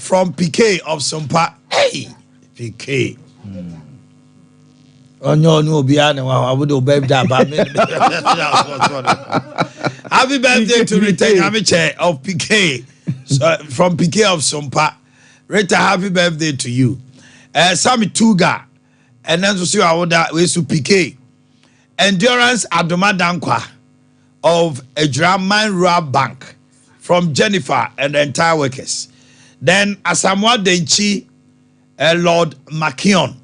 from PK of Sompa. Hey, PK. Oh no, Biana, I would obey that. Happy birthday to Rita Nyameche of PK from PK of Sompa. Rita, happy birthday to you. Sammy Tuga, and then to see our way to PK. Endurance Adoma Dankwa of a Draman Rural Bank from Jennifer and the entire workers. Then Asamoah Denchi, Lord Makion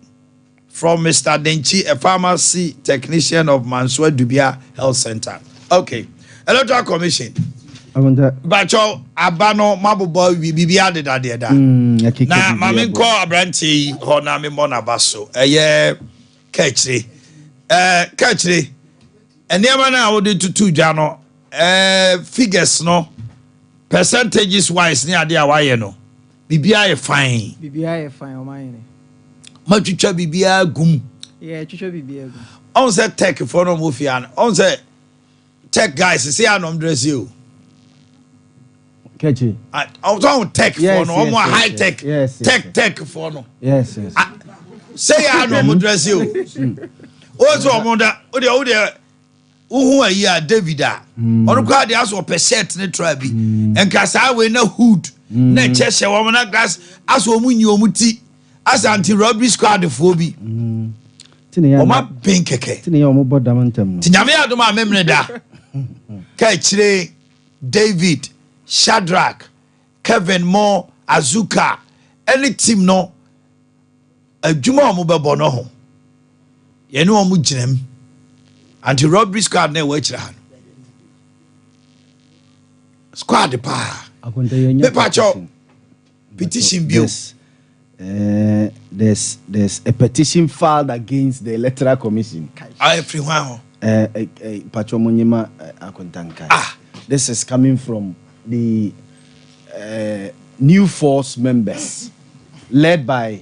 from Mr. Denchi, a pharmacy technician of Mansua Dubia Health Center. Okay. Electoral Commission. Bacho abano mabubo bibia de da da. Na mami ko abranti ho na me mona baso. Eye kachre. Kachre. Eniama na wo de tutu dwa no figures no percentages wise ni ade a waye no. Bibia e fine. Bibia e fine Omanhene. Matwitwa bibia gum. Yeah, twitwa bibia gum. On say tech for no mufia. On say tech guys say anom dress you. Catchy. I was on tech for no more high tech. Yes. Tech for no. Yes. Say I no dress you. Also omonda ode uhu ayi Davida. Ono kwa de aso per shirt ne try bi. Enka sa we na hood na cheshe wo na glass aso mu nyi omuti as anti robbery squad fo bi. Oma ben keke. Tini ya omo bodamantam. Tinyame adom a memne da. Ka chire David Shadrach, Kevin Moore, Azuka, any team no a Juma Mubabo no home. You know, Mujim anti robbery squad ne waitress. Squad the power. Papacho petition bill. There's a petition filed against the Electoral Commission. Everyone. Pacho Munyima Akuntanka. This is coming from the new force members led by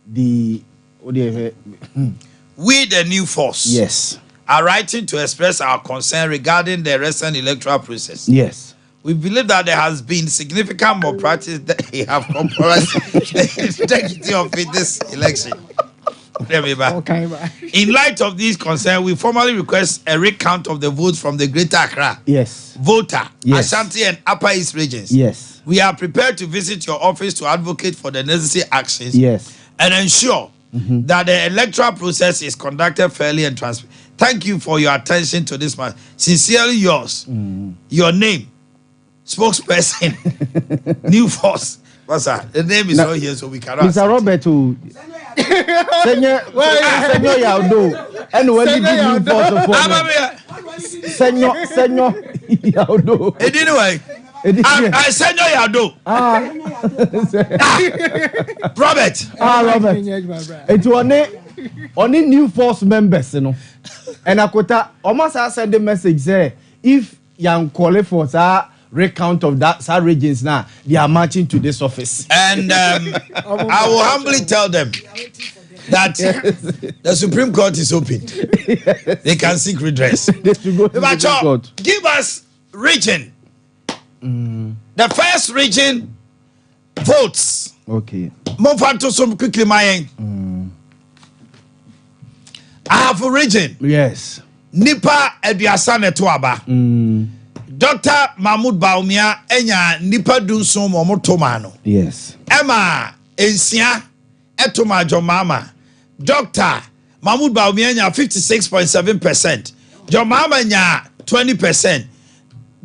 the we the new force are writing to express our concern regarding the recent electoral process. Yes, we believe that there has been significant malpractice that have compromised the integrity of this election. In light of these concerns, we formally request a recount of the votes from the Greater Accra, Volta, Ashanti, and Upper East regions. Yes. We are prepared to visit your office to advocate for the necessary actions and ensure that the electoral process is conducted fairly and transparently. Thank you for your attention to this matter. Sincerely yours, your name, spokesperson, New Force. What's that? The name is not here, so we cannot. Mr. Robert, Senor Yaudo, and when did you vote for? Senor Yaudo. Anyway, I Senor Yaudo. Robert. Robert. It's only new force members, you know. And Akota almost said the message there. If young qualify for recount of that regions now, they are marching to this office. And I will humbly tell them that the Supreme Court is open. They can seek redress. Give us region. The first region votes. Okay. Move on to some quickly, my I have a region. Yes. Nipa Ediasane Tuaba. Dr. Mahmoud Baumia enya nipa dunsom omotomano. Yes. Emma Ensia etoma Jomama. Dr. Mahmoud Baumia enya 56.7%. Jomama enya 20%.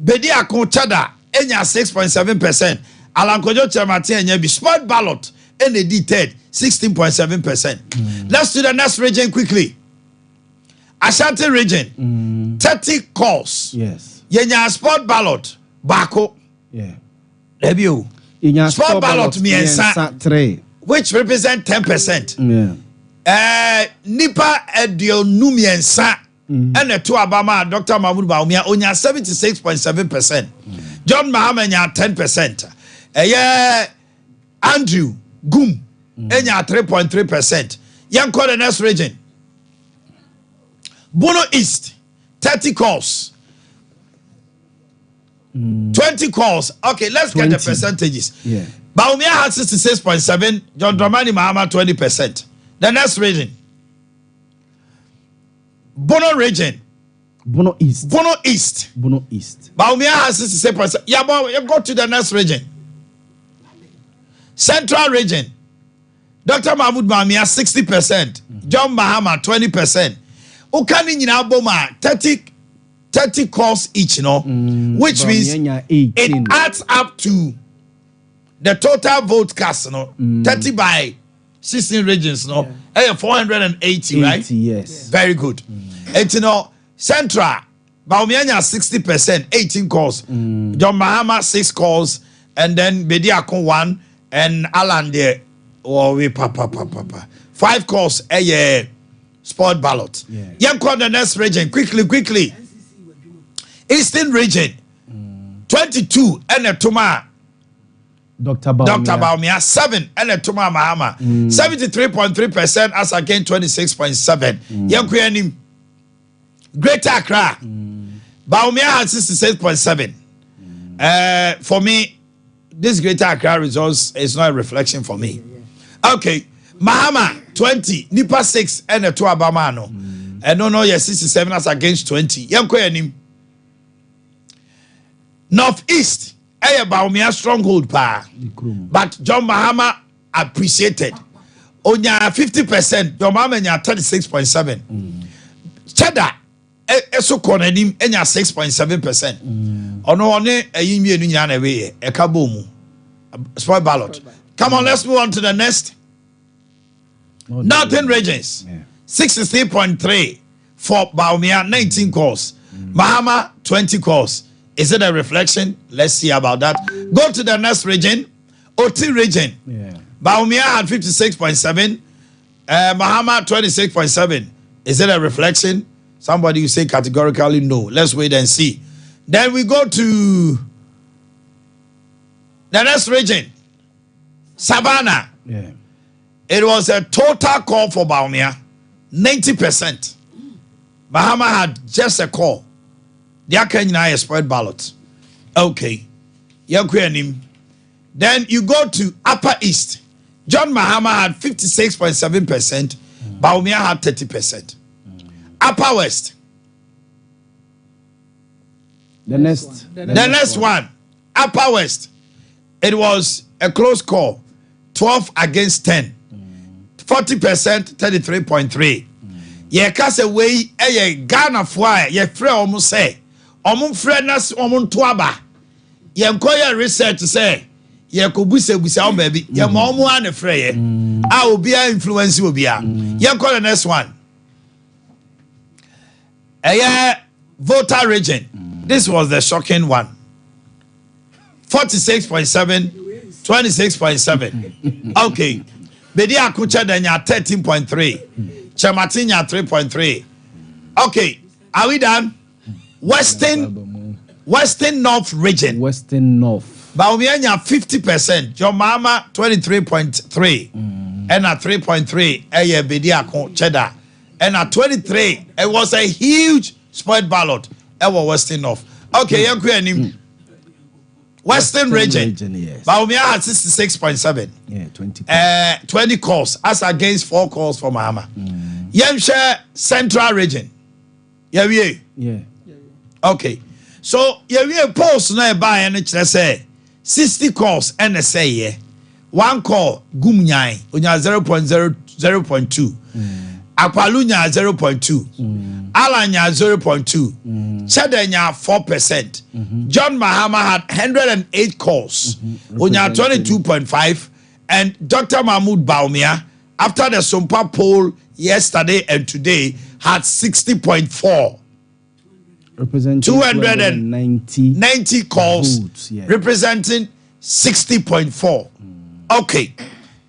Bedi Akonchada enya 6.7%. Alankojo Chamati enya bi smart ballot NAD third 16.7%. Let's do the next region quickly. Ashanti region 30 calls. Yes. Yenya sport ballot bako. Yeah. Debut. Sport ballot miensa 3, which represent 10%. Yeah. Nipa edio numiensa and the two Abama Dr. Mahmoud Baumia onya 76.7%. John Mahama nya 10%. Andrew Gum enya 3.3%. Young call the next region. Bono East 30 calls. 20 calls. Okay, let's 20. Get the percentages. Yeah. Baumia had 66.7. John Dramani Mahama 20%. The next region. Bono region. Bono East. Bono East. Bono East. Baumia has 66%. Yeah, but you go to the next region. Central region. Dr. Mahmoud Baumia 60%. John Mahama 20%. Ukani nyina boma 30 calls each, you know, which means it adds up to the total vote cast, you know, 30 by 16 regions, no? 480, right? 80, yes. Very good. And you know, Central, Baumianya 60%, 18 calls. John Mahama 6 calls, and then Bediako 1, and Alan there, or we papa. 5 calls, sport ballot. Young call the next region, quickly. Eastern region, 22, and a Tuma. Dr. Baumia 7 and a Tuma Mahama 73.3% as against 26.7. Young Greater Accra Baumia had 66.7. For me, this Greater Accra results is not a reflection for me. Okay, Mahama 20, Nipa 6 and a 2 Abamano. And no, 67 as against 20. Young Northeast. Baumia stronghold pa, but John Mahama appreciated. Onya 50%, John Mahama nya 36.7. Cheddar, eso konenim enya 6.7%. Ono one ayimi enu nya na we e kabomu. Spoil ballot. Come on, let's move on to the next. Northern regions, 63.3 for Baumia, 19 calls. Mahama 20 calls. Is it a reflection? Let's see about that. Go to the next region. OT region. Baumia had 56.7. Mahama 26.7. Is it a reflection? Somebody will say categorically no. Let's wait and see. Then we go to the next region. Savannah. It was a total call for Baumia. 90%. Mahama had just a call. The Akenya spoiled ballot. Okay. Then you go to Upper East. John Mahama had 56.7%. Baumia had 30%. Upper West. The next one. Upper West. It was a close call. 12 against 10. 40%, 33.3. Ye kase way Ghana fwa ye frɛ omo say omo frɛ nas omo ntoaba ye nkoya research say ye ko busa o baby ye ma omo an frɛ ye a obi a influence obi a ye call the next one voter region. This was the shocking one. 46.7 26.7. Okay, Bedi Akucha denya 13.3. Chamatinya 3.3. Okay, are we done? Western North region. Western North. Baumianya 50%. John Mahama 23.3. And at 3.3. Bedi Aku Cheddar. And at 23. It was a huge spoiled ballot. Ever Western North. Okay, Western region. Yes. Baumia had 66.7. Yeah, 20. 20 calls as against 4 calls for Mahama. Yemshire Central region. Yeah. Okay. So yeah, post no buy and say 60 calls and say yeah. 1 call Gumnyai unya 0.2. Apalunya 0.2. Alanya 0.2. Chadenya 4%. John Mahama had 108 calls. Unya 22.5. And Dr. Mahmoud Baumia, after the Sompa poll yesterday and today, had 60.4. Representing 290 calls, votes, yeah. representing 60.4. Okay,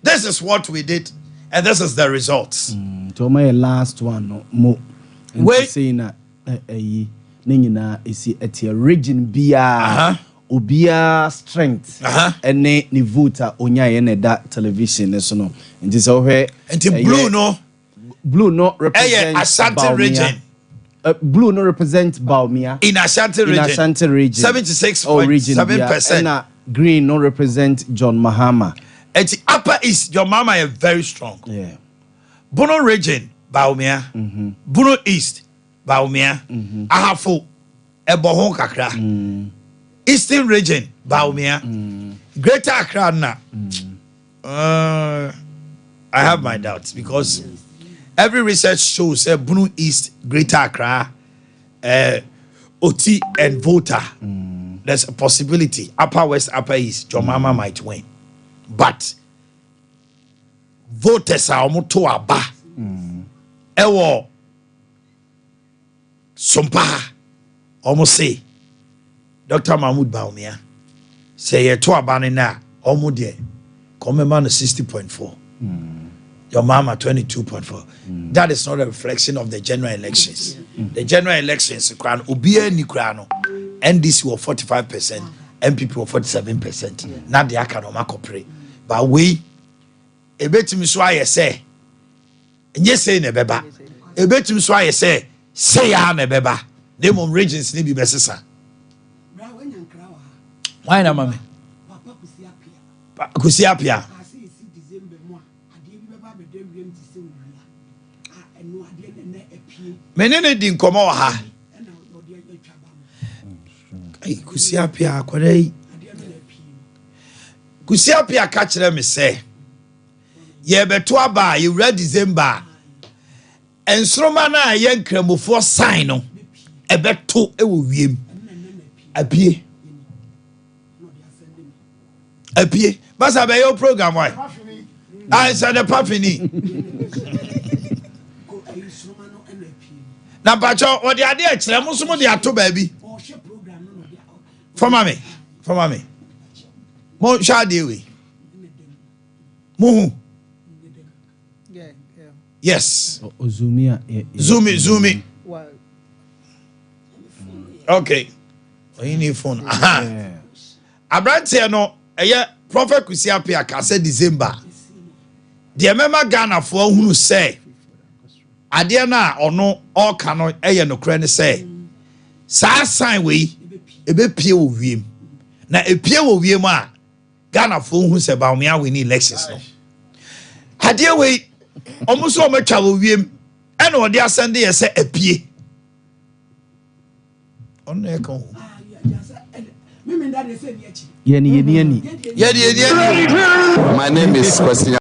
this is what we did, and this is the results. To my last one, no more. Wait, saying that Nina is at your region bia obia strength and ne voter onya ene that television so no nti so hwe nti blue no represent Ashanti region. Blue no represent Baumia in Ashanti region 76.7%. And green no represent John Mahama. And Upper East John Mahama is very strong. Yeah. Bono region Baumia. Bono East Baumia. Ahafo ebohon kakra. Eastern region Baumia. Greater Accra na. I have my doubts because every research shows Bono East, Greater Accra, OT and voter. There's a possibility Upper West, Upper East, John Mahama might win. But voters a ɔmo to aba ɛwɔ Sompa ɔmo say Dr. Mahmoud Bawumia say yɛ to aba ne na ɔmo deɛ kɔmɛma no 60.4 your mama 22.4 that is not a reflection of the general elections the general elections kran obiara ni kran no NDC were 45%, MPP were 47%. Now they are kind of makopre. But we, a bit to me so I say, and yes, say nebeba. A bit to me so I say ya nebeba. Name on regions ni be besesa. Why na mami? Kusi apia. Menene din komo ha. Kusiapia kware Kusiapia ka kire me say ye beto aba ye ready December ensroma na ye nkramofo sign no e beto e wo wiem apie basa be your program why I said the papini na bacho o de ade akire mo so mo de ato baabi for me. Mo shadewe. Mo. Yes. Zoomy. Okay. You need phone. Abrante no eye Prophet Kusiapia ka say December. The member Ghana for hunu say ade na ono all kano eye no kra ne say sa sign we ebe pie wo wiem na epie wo wiem a Ghana fo hu se ba me win elections no hade we omuso o matwa wo wiem e na ode asende ye se epie onno e kan yeni my name is Kwesi